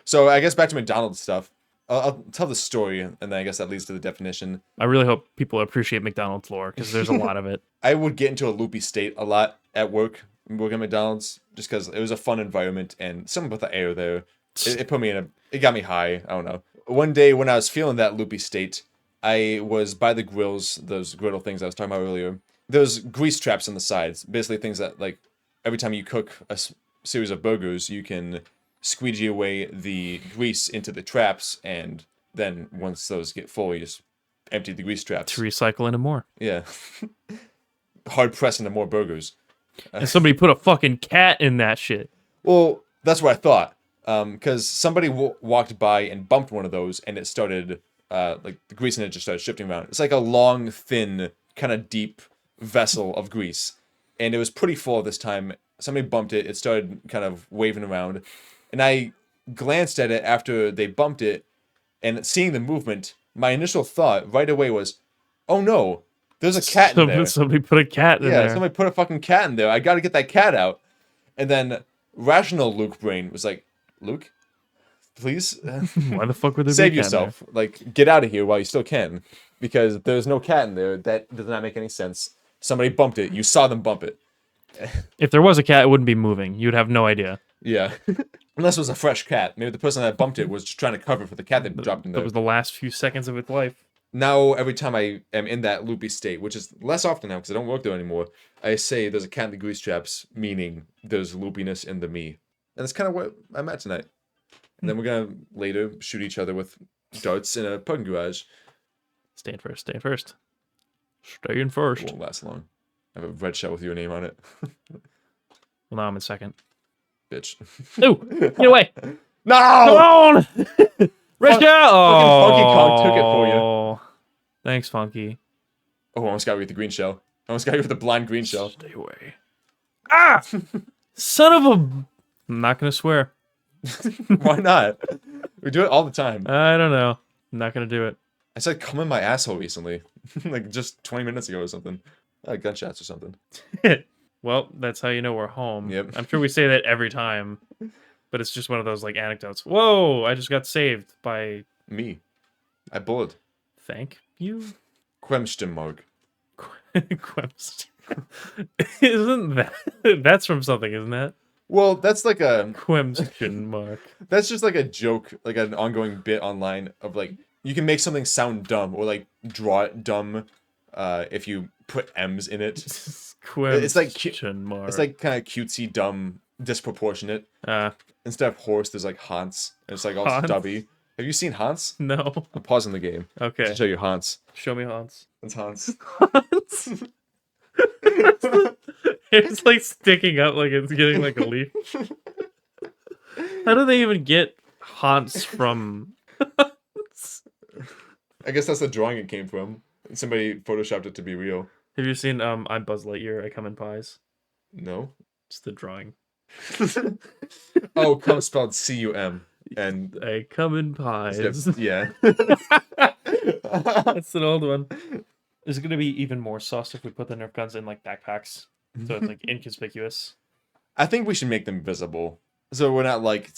So I guess back to McDonald's stuff. I'll tell the story, and then I guess that leads to the definition. I really hope people appreciate McDonald's lore because there's a lot of it. I would get into a loopy state a lot at work, working at McDonald's, just because it was a fun environment and something about the air there. It put me in it got me high. I don't know. One day when I was feeling that loopy state, I was by the grills, those griddle things I was talking about earlier. There's grease traps on the sides, basically things that like every time you cook a series of burgers, you can squeegee away the grease into the traps, and then once those get full, you just empty the grease traps. To recycle into more. Yeah. Hard pressed into more burgers. And somebody put a fucking cat in that shit. Well, that's what I thought. Because somebody walked by and bumped one of those, and it started, like, the grease in it just started shifting around. It's like a long, thin, kind of deep vessel of grease. And it was pretty full this time. Somebody bumped it. It started kind of waving around. And I glanced at it after they bumped it, and seeing the movement, my initial thought right away was, oh no, there's a cat in there. Somebody put a cat in Yeah, there. somebody put a fucking cat in there. I gotta get that cat out. And then rational Luke brain was like, Luke, please Why the fuck would there save be a cat in there? yourself. Like, get out of here while you still can. Because there's no cat in there. That does not make any sense. Somebody bumped it. You saw them bump it. If there was a cat, it wouldn't be moving. You'd have no idea. Yeah. Unless it was a fresh cat. Maybe the person that bumped it was just trying to cover for the cat that dropped in That there. was the last few seconds of its life. Now, every time I am in that loopy state, which is less often now because I don't work there anymore, I say there's a cat in the grease traps, meaning there's loopiness in the me. And that's kind of what I'm at tonight. And then we're going to later shoot each other with darts in a parking garage. Stay in first. Stay in first. Stay in first. It won't last long. I have a red shell with your name on it. Well, now I'm in second. Bitch. Ooh, get away! No! Come on! Red shell! Fucking Funky Kong took it for you. Oh, thanks, Funky. Oh, I almost got you with the green shell. I almost got you with the blind green shell. Stay away. Ah! Son of a... I'm not gonna swear. Why not? We do it all the time. I don't know. I'm not gonna do it. I said come in my asshole recently. Like just 20 minutes ago or something. Gunshots or something. Well, that's how you know we're home. Yep. I'm sure we say that every time, but it's just one of those like anecdotes. Whoa! I just got saved by... Me. I bullied. Thank you. Quemstimmark. Quemst. Isn't that... That's from something, isn't that? Well, that's like a... Question mark. That's just like a joke, like an ongoing bit online of like, you can make something sound dumb or like draw it dumb if you put M's in it. It's like mark. It's like kind of cutesy, dumb, disproportionate. Instead of horse, there's like Hans. And it's like all Hans? stubby. Have you seen Hans? No. I'm pausing the game. Okay. To show you Hans. Show me Hans. That's Hans. Hans? It's like sticking up like it's getting like a leaf. How do they even get Hans from Hans? I guess that's the drawing it came from. Somebody photoshopped it to be real. Have you seen I'm Buzz Lightyear, I Come in Pies? No. It's the drawing. Oh, come spelled C-U-M. And I come in pies. yeah. That's an old one. Is it going to be even more sus if we put the Nerf guns in like backpacks? So it's like inconspicuous. I think we should make them visible. So we're not like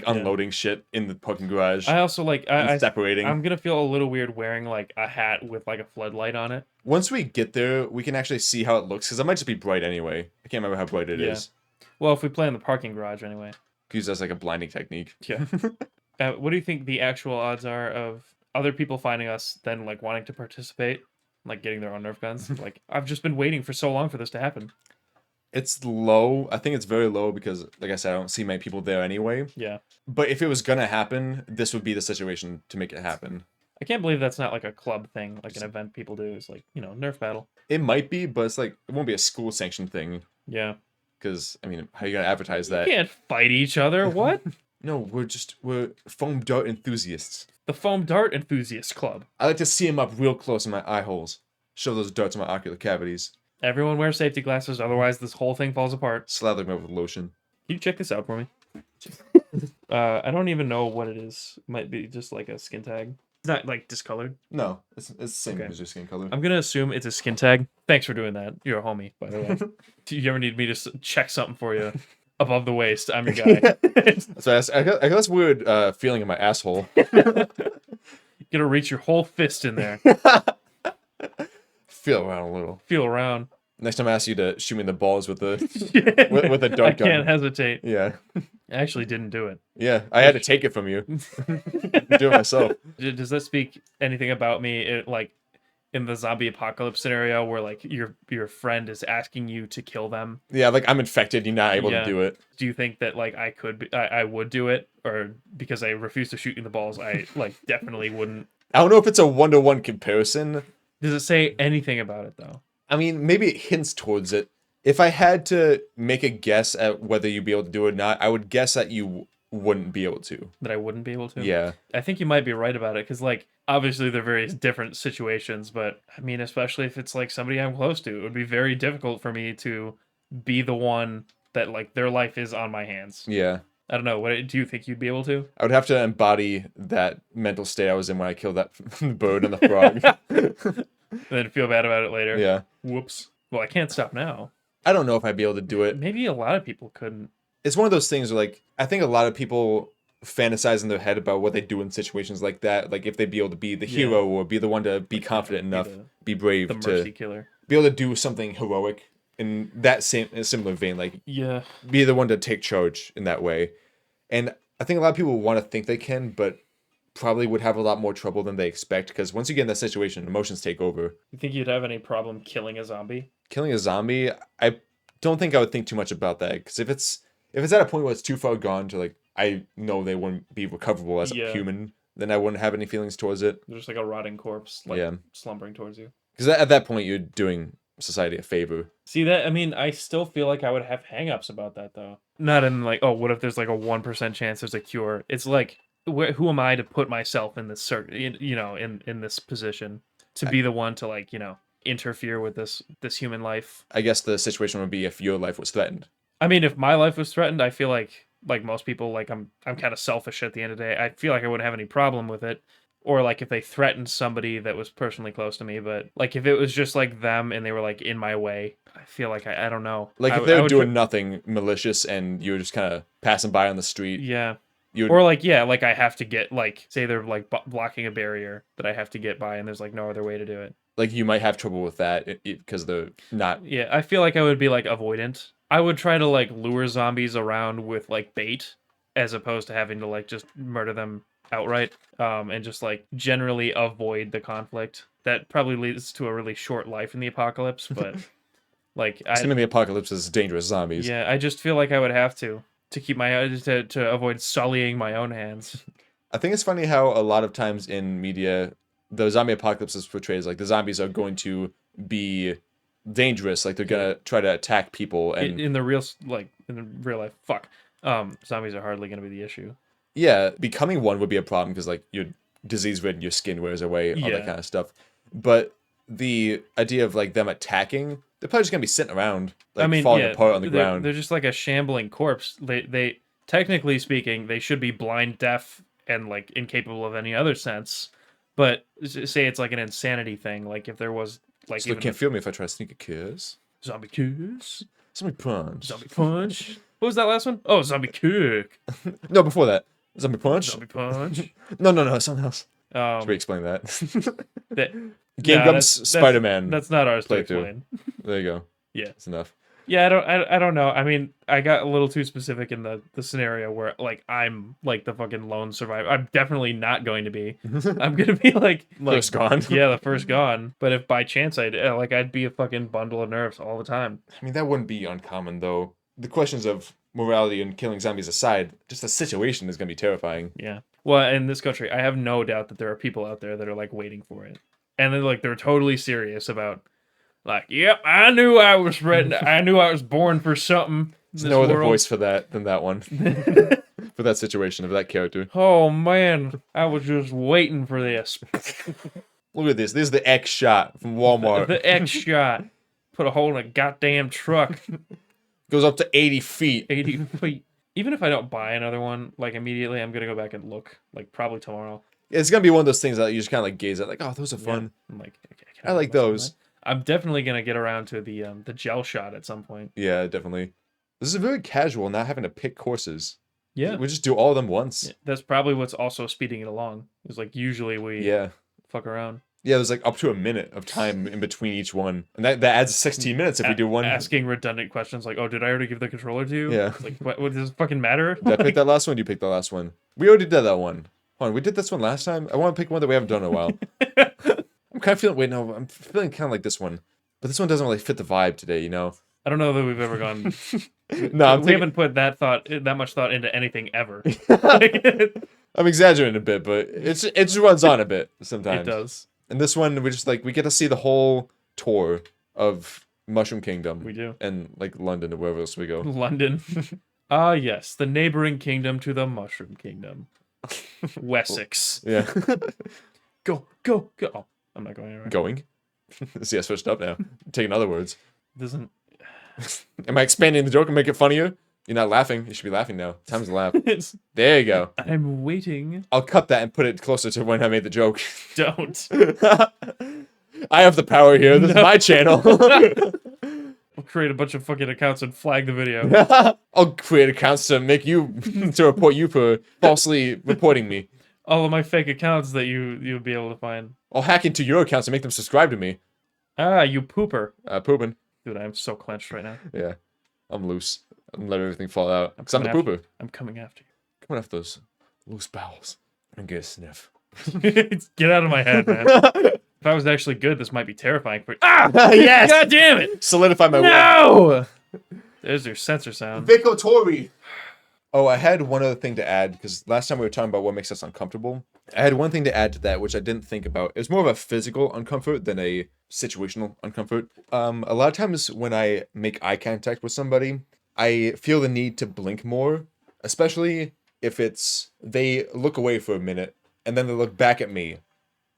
unloading shit in the parking garage. I also like separating. I'm gonna feel a little weird wearing like a hat with like a floodlight on it. Once we get there, we can actually see how it looks because it might just be bright anyway. I can't remember how bright it is. Well, if we play in the parking garage anyway. Use that as like a blinding technique. Yeah. What do you think the actual odds are of other people finding us then like wanting to participate, like getting their own Nerf guns? Like I've just been waiting for so long for this to happen. It's low. I think it's very low because, like I said, I don't see many people there anyway. Yeah. But if it was gonna happen, this would be the situation to make it happen. I can't believe that's not like a club thing, like an event people do. Is like, you know, Nerf battle. It might be, but it's like it won't be a school sanctioned thing. Yeah. Because I mean, how are you gonna advertise that? You can't fight each other. What? No, we're foam dart enthusiasts. The Foam Dart Enthusiast Club. I like to see them up real close in my eye holes. Show those darts in my ocular cavities. Everyone wear safety glasses, otherwise this whole thing falls apart. Slather them with lotion. Can you check this out for me? I don't even know what it is. Might be just like a skin tag. It's not like discolored. No, it's the same as your skin color. I'm gonna assume it's a skin tag. Thanks for doing that. You're a homie, by the way. If you ever need me to check something for you above the waist, I'm your guy. So I got this weird feeling in my asshole. You're gonna reach your whole fist in there. Feel around a little. Feel around. Next time I ask you to shoot me in the balls with the with a dart gun. I can't hesitate. Yeah. I actually didn't do it. Yeah, I had to take it from you. Do it myself. Does that speak anything about me? Like in the zombie apocalypse scenario, where like your friend is asking you to kill them? Yeah, like I'm infected. You're not able to do it. Do you think that like I would do it, or because I refuse to shoot you in the balls, I like definitely wouldn't? I don't know if it's a 1-to-1 comparison. Does it say anything about it though? I mean, maybe it hints towards it. If I had to make a guess at whether you'd be able to do it or not, I would guess that you wouldn't be able to. That I wouldn't be able to? Yeah. I think you might be right about it, because, like, obviously they're very different situations, but, I mean, especially if it's, like, somebody I'm close to, it would be very difficult for me to be the one that, like, their life is on my hands. Yeah. I don't know. Do you think you'd be able to? I would have to embody that mental state I was in when I killed that bird and the frog. And then feel bad about it later. Yeah. Whoops. Well, I can't stop now. I don't know if I'd be able to do it. Maybe a lot of people couldn't. It's one of those things where, like, I think a lot of people fantasize in their head about what they do in situations like that. Like, if they'd be able to be the hero or be the one to be confident enough, be brave the mercy killer. Be able to do something heroic in that similar vein. Like, be the one to take charge in that way. And I think a lot of people want to think they can, but probably would have a lot more trouble than they expect, because once you get in that situation, emotions take over. You think you'd have any problem killing a zombie? Killing a zombie, I don't think I would think too much about that, because if it's at a point where it's too far gone to, like, I know they wouldn't be recoverable as a human, then I wouldn't have any feelings towards it. There's just like a rotting corpse, slumbering towards you. Because at that point, you're doing society a favor. See that? I mean, I still feel like I would have hangups about that though. Not in like, oh, what if there's like a 1% chance there's a cure? It's like, who am I to put myself in this in this position to be the one to like, interfere with this human life? I guess the situation would be if your life was threatened. I mean, if my life was threatened, I feel like most people, like I'm kind of selfish at the end of the day. I feel like I wouldn't have any problem with it. Or like if they threatened somebody that was personally close to me, but like if it was just like them and they were like in my way, I feel like I don't know. Like if they were doing nothing malicious and you were just kind of passing by on the street. Yeah. Or like, yeah, like I have to get like, say they're like blocking a barrier that I have to get by and there's like no other way to do it. Like you might have trouble with that because they're not. Yeah, I feel like I would be like avoidant. I would try to like lure zombies around with like bait as opposed to having to like just murder them outright, and just like generally avoid the conflict. That probably leads to a really short life in the apocalypse, but like Some of the apocalypse is dangerous zombies. Yeah, I just feel like I would have to keep my to avoid sullying my own hands. I think it's funny how a lot of times in media the zombie apocalypse is portrayed as like the zombies are going to be dangerous, like they're gonna try to attack people, and in the real life, zombies are hardly gonna be the issue. Yeah, becoming one would be a problem because like you're disease ridden, your skin wears away, all that kind of stuff. But the idea of like them attacking, they're probably just gonna be sitting around, like falling apart on the ground. They're just like a shambling corpse. They technically speaking, they should be blind, deaf, and like incapable of any other sense. But say it's like an insanity thing. Like if there was like so they can't feel me if I try to sneak a kiss. Zombie kiss. Zombie punch. Zombie punch. What was that last one? Oh, zombie kick. No, before that. Zombie punch? Zombie punch. No, something else. Should we explain that? Game Grumps Spider-Man. That's not ours to explain. There you go. Yeah. That's enough. Yeah, I don't know. I mean, I got a little too specific in the scenario where like I'm like the fucking lone survivor. I'm definitely not going to be. I'm gonna be like first gone. Yeah, the first gone. But if by chance I'd be a fucking bundle of nerfs all the time. I mean, that wouldn't be uncommon though. The questions of morality and killing zombies aside, just the situation is going to be terrifying. Yeah. Well, in this country, I have no doubt that there are people out there that are like waiting for it. And then like they're totally serious about like, yep, I knew I was ready. I knew I was born for something. There's no other voice for that than that one. For that situation of that character. Oh man, I was just waiting for this. Look at this. This is the X shot from Walmart. The X shot. Put a hole in a goddamn truck. Goes up to 80 feet. 80 feet. Even if I don't buy another one, like immediately, I'm gonna go back and look. Like probably tomorrow. It's gonna be one of those things that you just kind of like gaze at, like, oh, those are fun. Yeah. I'm like, okay, I like those. I'm definitely gonna get around to the gel shot at some point. Yeah, definitely. This is very casual, not having to pick courses. Yeah, we just do all of them once. Yeah, that's probably what's also speeding it along. It's like usually we fuck around. Yeah, there's like up to a minute of time in between each one. And that adds 16 minutes if we do one. Asking redundant questions like, oh, did I already give the controller to you? Yeah. Like, what does it fucking matter? Did I pick that last one? You picked the last one. We already did that one. Hold on, we did this one last time? I want to pick one that we haven't done in a while. I'm kind of feeling, I'm feeling kind of like this one. But this one doesn't really fit the vibe today, you know? I don't know that we've ever gone... No, we haven't put that much thought into anything ever. I'm exaggerating a bit, but it just runs on a bit sometimes. It does. And this one, we just like, we get to see the whole tour of Mushroom Kingdom. We do. And like London or wherever else we go. London. Ah, yes, the neighboring kingdom to the Mushroom Kingdom. Wessex. Yeah. Go. Oh, I'm not going anywhere. Going? See, I switched up now. Taking other words. Doesn't... Am I expanding the joke and make it funnier? You're not laughing. You should be laughing now. Time to laugh. There you go. I'm waiting. I'll cut that and put it closer to when I made the joke. Don't. I have the power here. This is my channel. I'll create a bunch of fucking accounts and flag the video. I'll create accounts to make you to report you for falsely reporting me. All of my fake accounts that you'll be able to find. I'll hack into your accounts and make them subscribe to me. Ah, you pooper. Pooping. Dude, I'm so clenched right now. Yeah. I'm loose. I'm letting everything fall out. Because I'm the pooper. I'm coming after you. Coming after those loose bowels. And get a sniff. Get out of my head, man. If I was actually good, this might be terrifying for you. Ah! Yes! God damn it! Solidify my No! There's your sensor sound. Vico Tori! Oh, I had one other thing to add, because last time we were talking about what makes us uncomfortable. I had one thing to add to that, which I didn't think about. It was more of a physical uncomfort than a situational uncomfort. A lot of times when I make eye contact with somebody, I feel the need to blink more, especially if it's they look away for a minute and then they look back at me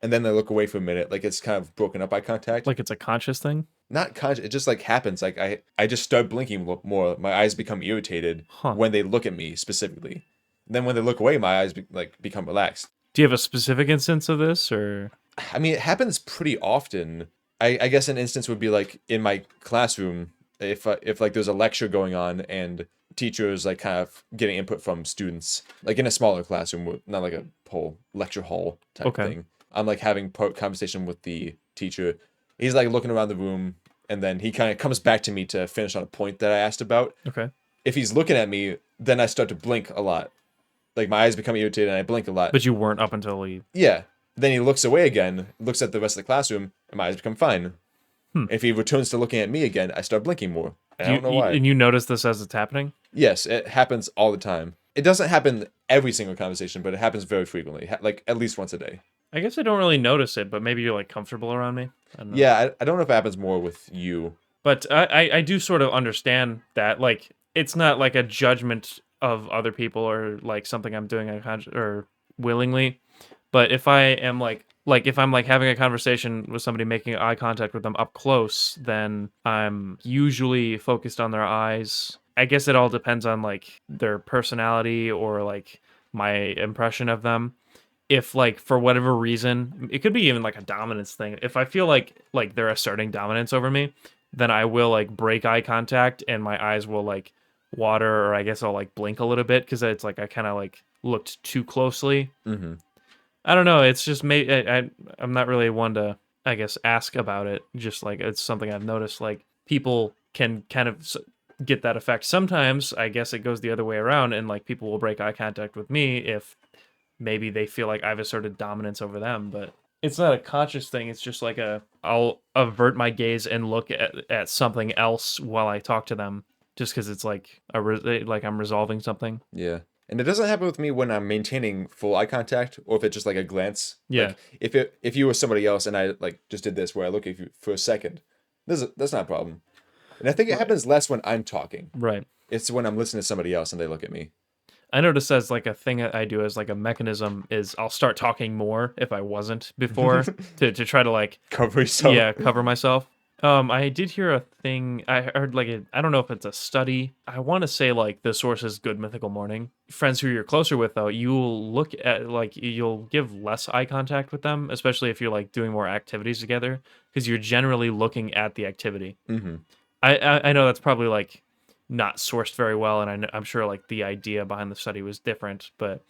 and then they look away for a minute. Like it's kind of broken up eye contact. Like it's a conscious thing? Not conscious. It just like happens. Like I just start blinking more. My eyes become irritated Huh. when they look at me specifically. And then when they look away, my eyes become relaxed. Do you have a specific instance of this, or? I mean, it happens pretty often. I guess an instance would be like in my classroom, if like there's a lecture going on and teachers like kind of getting input from students, like in a smaller classroom, not like a whole lecture hall type Okay. thing. I'm like having conversation with the teacher. He's like looking around the room, and then he kind of comes back to me to finish on a point that I asked about. Okay. If he's looking at me, then I start to blink a lot. Like my eyes become irritated and I blink a lot. But you weren't up until he. Yeah. Then he looks away again, looks at the rest of the classroom, and my eyes become fine. If he returns to looking at me again, I start blinking more. I don't know why. And you notice this as it's happening? Yes, it happens all the time. It doesn't happen every single conversation, but it happens very frequently, like at least once a day. I guess I don't really notice it, but maybe you're like comfortable around me. I don't know. Yeah, I don't know if it happens more with you. But I do sort of understand that, like, it's not like a judgment of other people or like something I'm doing or willingly. But if I am like if I'm like having a conversation with somebody, making eye contact with them up close, then I'm usually focused on their eyes. I guess it all depends on like their personality or like my impression of them. If like for whatever reason, it could be even like a dominance thing. If I feel like they're asserting dominance over me, then I will like break eye contact and my eyes will like water, or I guess I'll like blink a little bit because it's like I kind of like looked too closely. Mm-hmm. I don't know. It's just I'm not really one to, I guess, ask about it. Just like it's something I've noticed. Like people can kind of get that effect. Sometimes I guess it goes the other way around, and like people will break eye contact with me if maybe they feel like I've asserted dominance over them. But it's not a conscious thing. It's just like I'll avert my gaze and look at something else while I talk to them, just because it's like like I'm resolving something. Yeah. And it doesn't happen with me when I'm maintaining full eye contact, or if it's just like a glance. Yeah. Like if you were somebody else and I like just did this where I look at you for a second, that's not a problem. And I think it happens less when I'm talking. Right. It's when I'm listening to somebody else and they look at me. I noticed as like a thing that I do as like a mechanism is I'll start talking more if I wasn't before to try to like Cover yourself. Yeah, cover myself. I did hear a thing. I heard like I don't know if it's a study. I want to say like the source is Good Mythical Morning. Friends who you're closer with though, you'll look at like you'll give less eye contact with them, especially if you're like doing more activities together, because you're generally looking at the activity. Mm-hmm. I know that's probably like not sourced very well, and I'm sure like the idea behind the study was different, but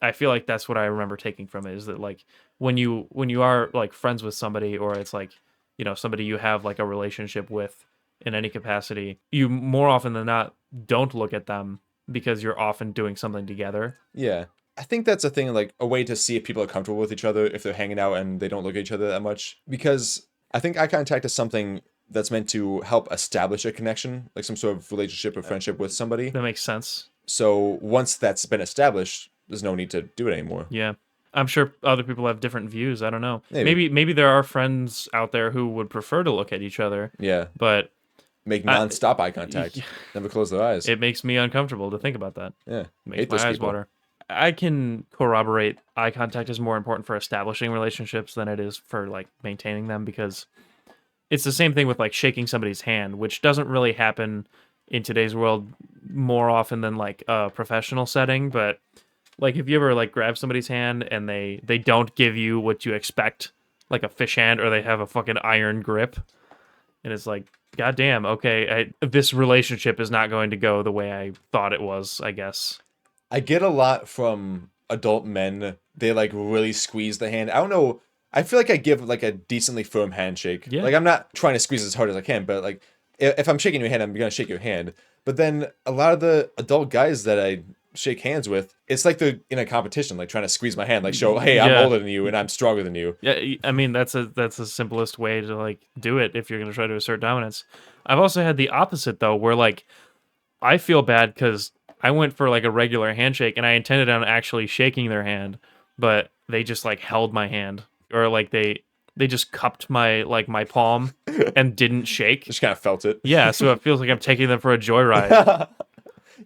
I feel like that's what I remember taking from it, is that like when you are like friends with somebody, or it's like, you know, somebody you have like a relationship with in any capacity, you more often than not don't look at them because you're often doing something together. Yeah. I think that's a thing, like a way to see if people are comfortable with each other, if they're hanging out and they don't look at each other that much. Because I think eye contact is something that's meant to help establish a connection, like some sort of relationship or friendship with somebody. That makes sense. So once that's been established, there's no need to do it anymore. Yeah. I'm sure other people have different views. I don't know. Maybe. Maybe there are friends out there who would prefer to look at each other. Yeah. But Make non-stop eye contact. Never close their eyes. it makes me uncomfortable to think about that. Yeah. It makes Hate my those eyes people. water. I can corroborate eye contact is more important for establishing relationships than it is for like maintaining them, because it's the same thing with like shaking somebody's hand, which doesn't really happen in today's world more often than like a professional setting. But like if you ever like grab somebody's hand and they don't give you what you expect, like a fish hand, or they have a fucking iron grip, and it's like, God damn, okay, this relationship is not going to go the way I thought it was, I guess. I get a lot from adult men. They like really squeeze the hand. I don't know. I feel like I give like a decently firm handshake. Yeah. Like I'm not trying to squeeze as hard as I can, but like if I'm shaking your hand, I'm gonna shake your hand. But then a lot of the adult guys that I shake hands with, it's like they're in a competition, like trying to squeeze my hand, like show, hey, I'm Yeah. older than you and I'm stronger than you. Yeah, I mean that's the simplest way to like do it if you're gonna try to assert dominance. I've also had the opposite though, where like I feel bad because I went for like a regular handshake and I intended on actually shaking their hand, but they just like held my hand, or like they just cupped my my palm and didn't shake. Just kind of felt it. Yeah, so it feels like I'm taking them for a joyride.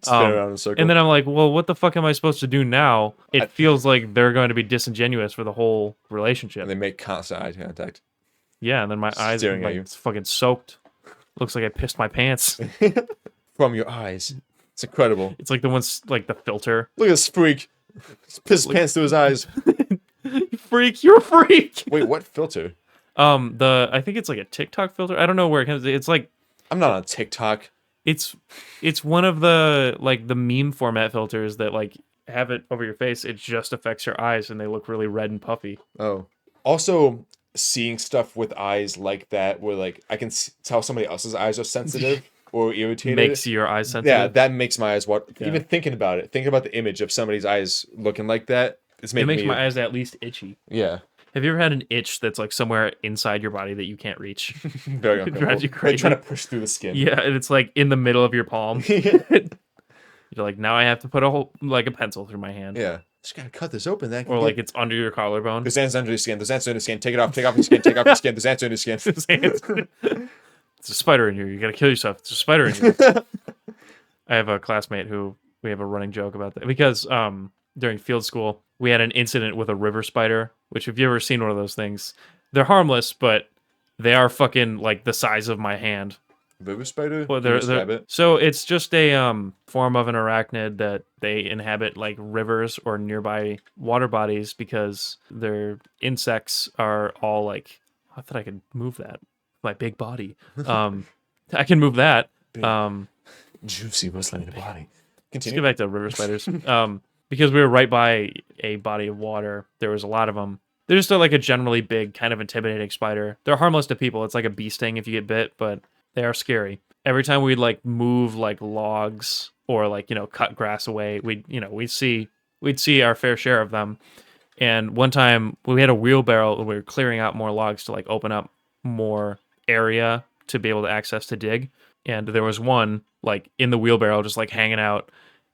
Spin around in a circle. And then I'm like, well, what the fuck am I supposed to do now? It feels like they're going to be disingenuous for the whole relationship. And they make constant eye contact. Yeah, and then my eyes are Staring at like you. it's fucking soaked. Looks like I pissed my pants. From your eyes. It's incredible. It's like the one's like the filter. Look at this freak. Just pissed his pants through his eyes. You freak, you're a freak. Wait, what filter? I think it's like a TikTok filter. I don't know where it comes. It's like I'm not on TikTok. it's one of the like the meme format filters that like have it over your face. It just affects your eyes and they look really red and puffy. Oh. Also, seeing stuff with eyes like that, where like I can tell somebody else's eyes are sensitive or irritated, Makes your eyes sensitive. Yeah, that makes my eyes what. Yeah. Even thinking about it, thinking about the image of somebody's eyes looking like that, It makes my eyes at least itchy. Yeah. Have you ever had an itch that's like somewhere inside your body that you can't reach? Very It uncomfortable. drives you Like crazy. trying to push through the skin. Yeah, and it's like in the middle of your palm. Yeah. You're like, now I have to put a pencil through my hand. Yeah. Just gotta cut this open. Then Or like it's under your collarbone. there's ants under your skin. There's ants under your skin. Take it off. Take off your skin. Take off your skin. There's ants under your skin. It's a spider in you. You gotta kill yourself. It's a spider in you. I have a classmate who we have a running joke about that because during field school we had an incident with a river spider. Which, if you ever seen one of those things, they're harmless, but they are fucking like the size of my hand. River spider? Well, Can you describe it? So it's just a form of an arachnid that they inhabit like rivers or nearby water bodies because their insects are all like. I thought I could move that. My big body. I can move that. Big. Juicy rustling in the body. Let's Continue. get back to river spiders. Because we were right by a body of water, there was a lot of them. They're just like a generally big, kind of intimidating spider. They're harmless to people. It's like a bee sting if you get bit, but they are scary. Every time we'd like move like logs or like, cut grass away, we'd see our fair share of them. And one time we had a wheelbarrow and we were clearing out more logs to like open up more area to be able to access to dig. And there was one like in the wheelbarrow just like hanging out.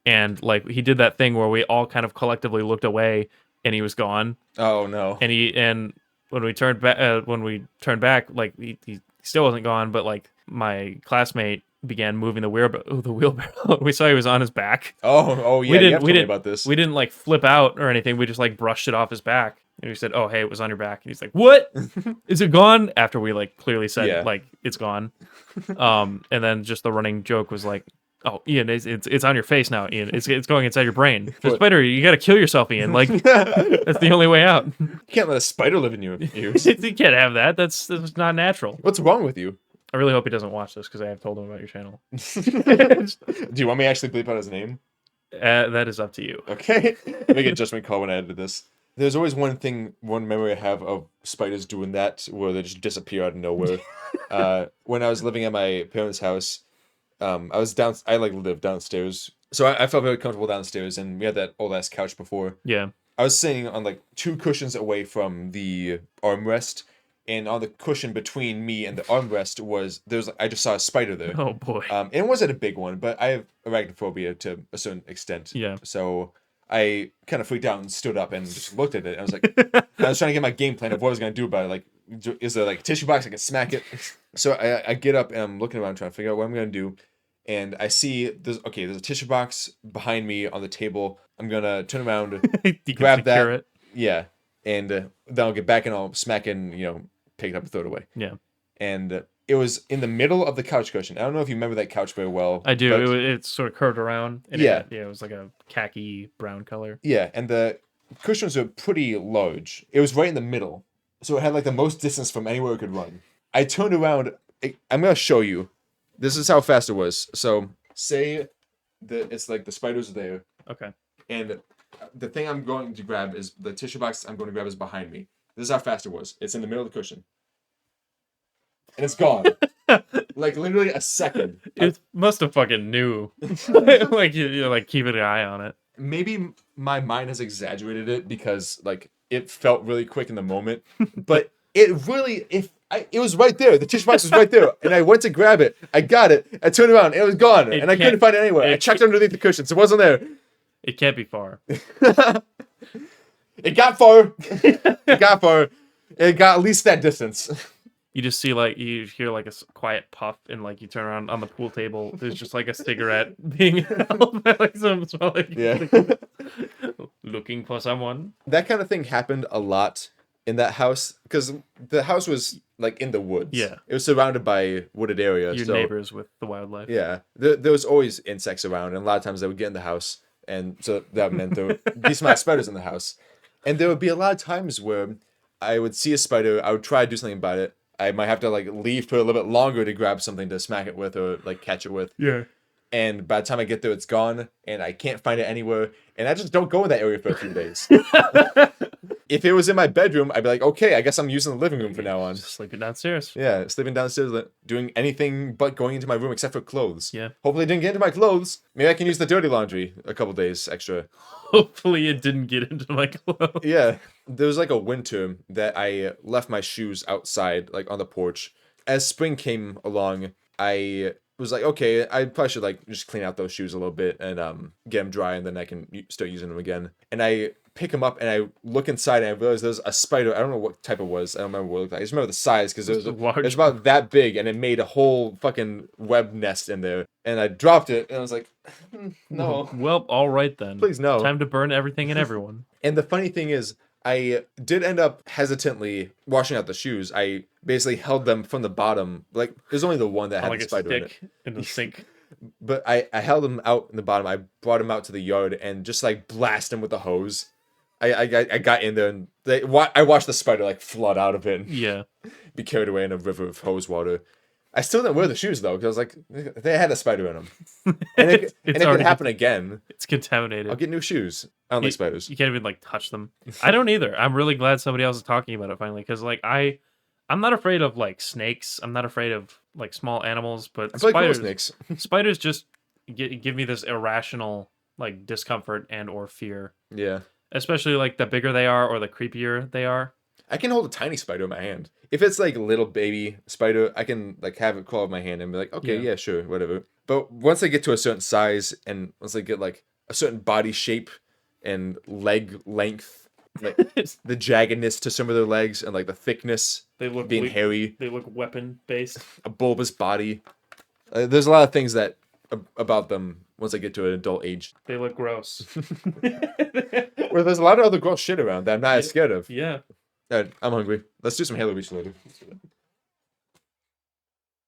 And like he did that thing where we all kind of collectively looked away and he was gone. Oh no. And when we turned back, like he still wasn't gone, but like my classmate began moving the wheelbarrow. We saw he was on his back. Oh yeah. You have told me about this. We didn't like flip out or anything. We just like brushed it off his back. And we said, "Oh, hey, it was on your back." And he's like, "What? Is it gone?" After we like clearly said like it's gone. And then just the running joke was like, "Oh, Ian, it's on your face now, Ian. It's going inside your brain. The spider, you got to kill yourself, Ian. Like that's the only way out. You can't let a spider live in your ears. You can't have that. That's not natural." What's wrong with you? I really hope he doesn't watch this because I have told him about your channel. Do you want me to actually bleep out his name? That is up to you. Okay. Make a judgment call when I edit this. There's always one memory I have of spiders doing that where they just disappear out of nowhere. When I was living at my parents' house, I lived downstairs. So I felt very comfortable downstairs, and we had that old ass couch before. Yeah. I was sitting on like 2 cushions away from the armrest, and on the cushion between me and the armrest I just saw a spider there. Oh boy. And it wasn't a big one, but I have arachnophobia to a certain extent. Yeah. So I kind of freaked out and stood up and just looked at it. I was like, I was trying to get my game plan of what I was going to do about it. Like, is there like a tissue box I can smack it? So I get up and I'm looking around trying to figure out what I'm going to do. And I see there's a tissue box behind me on the table. I'm going to turn around, grab that. It. Yeah. And then I'll get back and I'll smack it and, pick it up and throw it away. Yeah. And it was in the middle of the couch cushion. I don't know if you remember that couch very well. I do. But It's sort of curved around. And it was like a khaki brown color. Yeah, and the cushions were pretty large. It was right in the middle. So it had like the most distance from anywhere it could run. I turned around. I'm going to show you. This is how fast it was. So say that it's like the spiders are there. Okay. And the thing I'm going to grab is the tissue box I'm going to grab is behind me. This is how fast it was. It's in the middle of the cushion. And it's gone. Like literally a second. It must have fucking knew. Like you're like keeping an eye on it. Maybe my mind has exaggerated it because like it felt really quick in the moment, but it really it was right there. The tissue box was right there, and I went to grab it. I got it. I turned around, and it was gone, and I couldn't find it anywhere. I checked underneath the cushions. It wasn't there. It can't be far. It got far. It got far. It got at least that distance. You just see like you hear like a quiet puff, and like you turn around on the pool table. There's just like a cigarette being held by like some small, like, Yeah. looking for someone. That kind of thing happened a lot in that house because the house was like in the woods. Yeah. It was surrounded by wooded area. Your so, neighbors with the wildlife. Yeah. There was always insects around, and a lot of times they would get in the house, and so that meant there would be some spiders in the house. And there would be a lot of times where I would see a spider, I would try to do something about it. I might have to like leave for a little bit longer to grab something to smack it with or like catch it with. Yeah. And by the time I get there, it's gone, and I can't find it anywhere. And I just don't go in that area for a few days. If it was in my bedroom, I'd be like, okay, I guess I'm using the living room from now on. Just sleeping downstairs. Yeah, sleeping downstairs, doing anything but going into my room except for clothes. Yeah. Hopefully, it didn't get into my clothes. Maybe I can use the dirty laundry a couple days extra. Hopefully it didn't get into my clothes. Yeah, there was like a winter that I left my shoes outside, like on the porch. As spring came along, I was like, okay, I probably should like just clean out those shoes a little bit and get them dry, and then I can start using them again. And I pick them up and I look inside and I realize there's a spider. I don't know what type it was. I don't remember what it looked like. I just remember the size because it was about that big, and it made a whole fucking web nest in there. And I dropped it and I was like, no. Well, all right then. Please no. Time to burn everything and everyone. And the funny thing is, I did end up hesitantly washing out the shoes. I basically held them from the bottom. Like, there's only the one that had like the a spider in it. stick in the sink. But I held them out in the bottom. I brought them out to the yard and just like blast them with the hose. I got in there and I watched the spider like flood out of it and Yeah. be carried away in a river of hose water. I still didn't wear the shoes though, because I was like, they had a spider in them. And it could happen again. It's contaminated. I'll get new shoes. I don't like spiders. You can't even like touch them. I don't either. I'm really glad somebody else is talking about it finally, because like I'm not afraid of like snakes. I'm not afraid of like small animals, but spiders. Snakes. Spiders just give me this irrational like discomfort and or fear. Yeah. Especially like the bigger they are or the creepier they are. I can hold a tiny spider in my hand. If it's like a little baby spider, I can like have it crawl in my hand and be like, okay, yeah, sure, whatever. But once they get to a certain size and once they get like a certain body shape and leg length, like the jaggedness to some of their legs and like the thickness, they look being hairy. They look weapon based. A bulbous body. There's a lot of things that about them once they get to an adult age. They look gross. Well, there's a lot of other gross shit around that I'm not as scared of. Yeah. Alright, I'm hungry. Let's do some Halo Reach later.